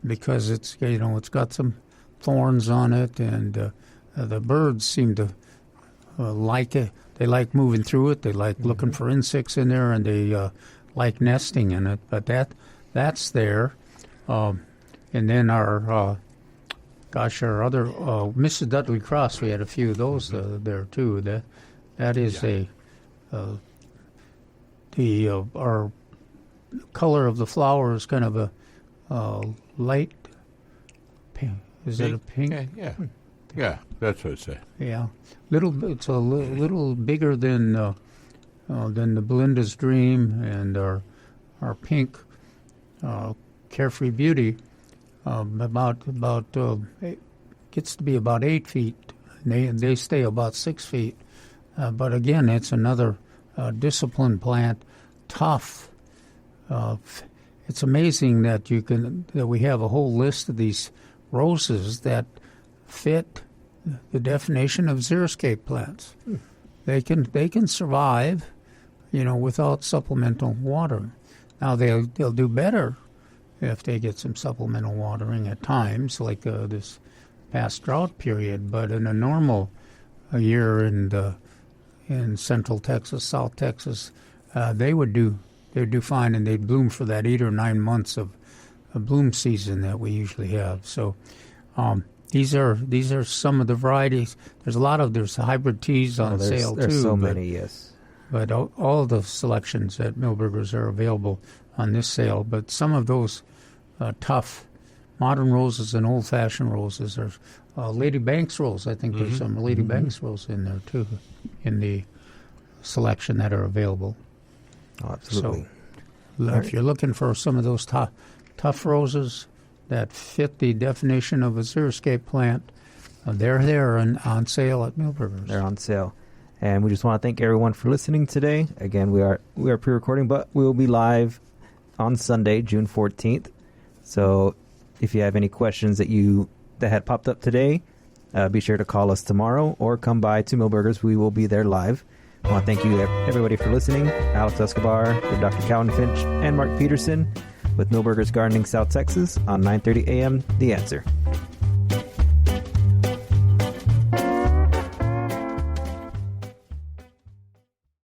because it's got some thorns on it, and the birds seem to like it. They like moving through it. They like looking for insects in there, and they like nesting in it. But that's there. And then our other Mrs. Dudley Cross, we had a few of those there too. That is our color of the flower is kind of a light pink. Is it a pink? Yeah, that's what I'd say. Yeah, it's a little bigger than the Belinda's Dream and our pink Carefree Beauty. Gets to be about 8 feet. They stay about 6 feet. But again, it's another disciplined plant, tough. It's amazing that we have a whole list of these roses that fit the definition of xeriscape plants. They can survive, without supplemental watering. Now they'll do better if they get some supplemental watering at times, like this past drought period. But in a normal year in Central Texas, South Texas, they'd do fine, and they'd bloom for that 8 or 9 months of a bloom season that we usually have. So these are some of the varieties. There's hybrid teas on sale too. There's so many, yes. But all the selections at Milberger's are available on this sale. But some of those tough modern roses and old-fashioned roses are Lady Banks roses. I think there's some Lady Banks roses in there too, in the selection that are available. Oh, absolutely. So if you're looking for some of those tough roses that fit the definition of a xeriscape plant, they're there and on sale at Milberger's. They're on sale. And we just want to thank everyone for listening today. Again, we are pre-recording, but we will be live on Sunday, June 14th. So if you have any questions that had popped up today, be sure to call us tomorrow or come by to Milberger's. We will be there live. I want to thank you, everybody, for listening. Alex Escobar, with Dr. Calvin Finch, and Mark Peterson with Milberger's Gardening South Texas on 9:30 a.m. The Answer.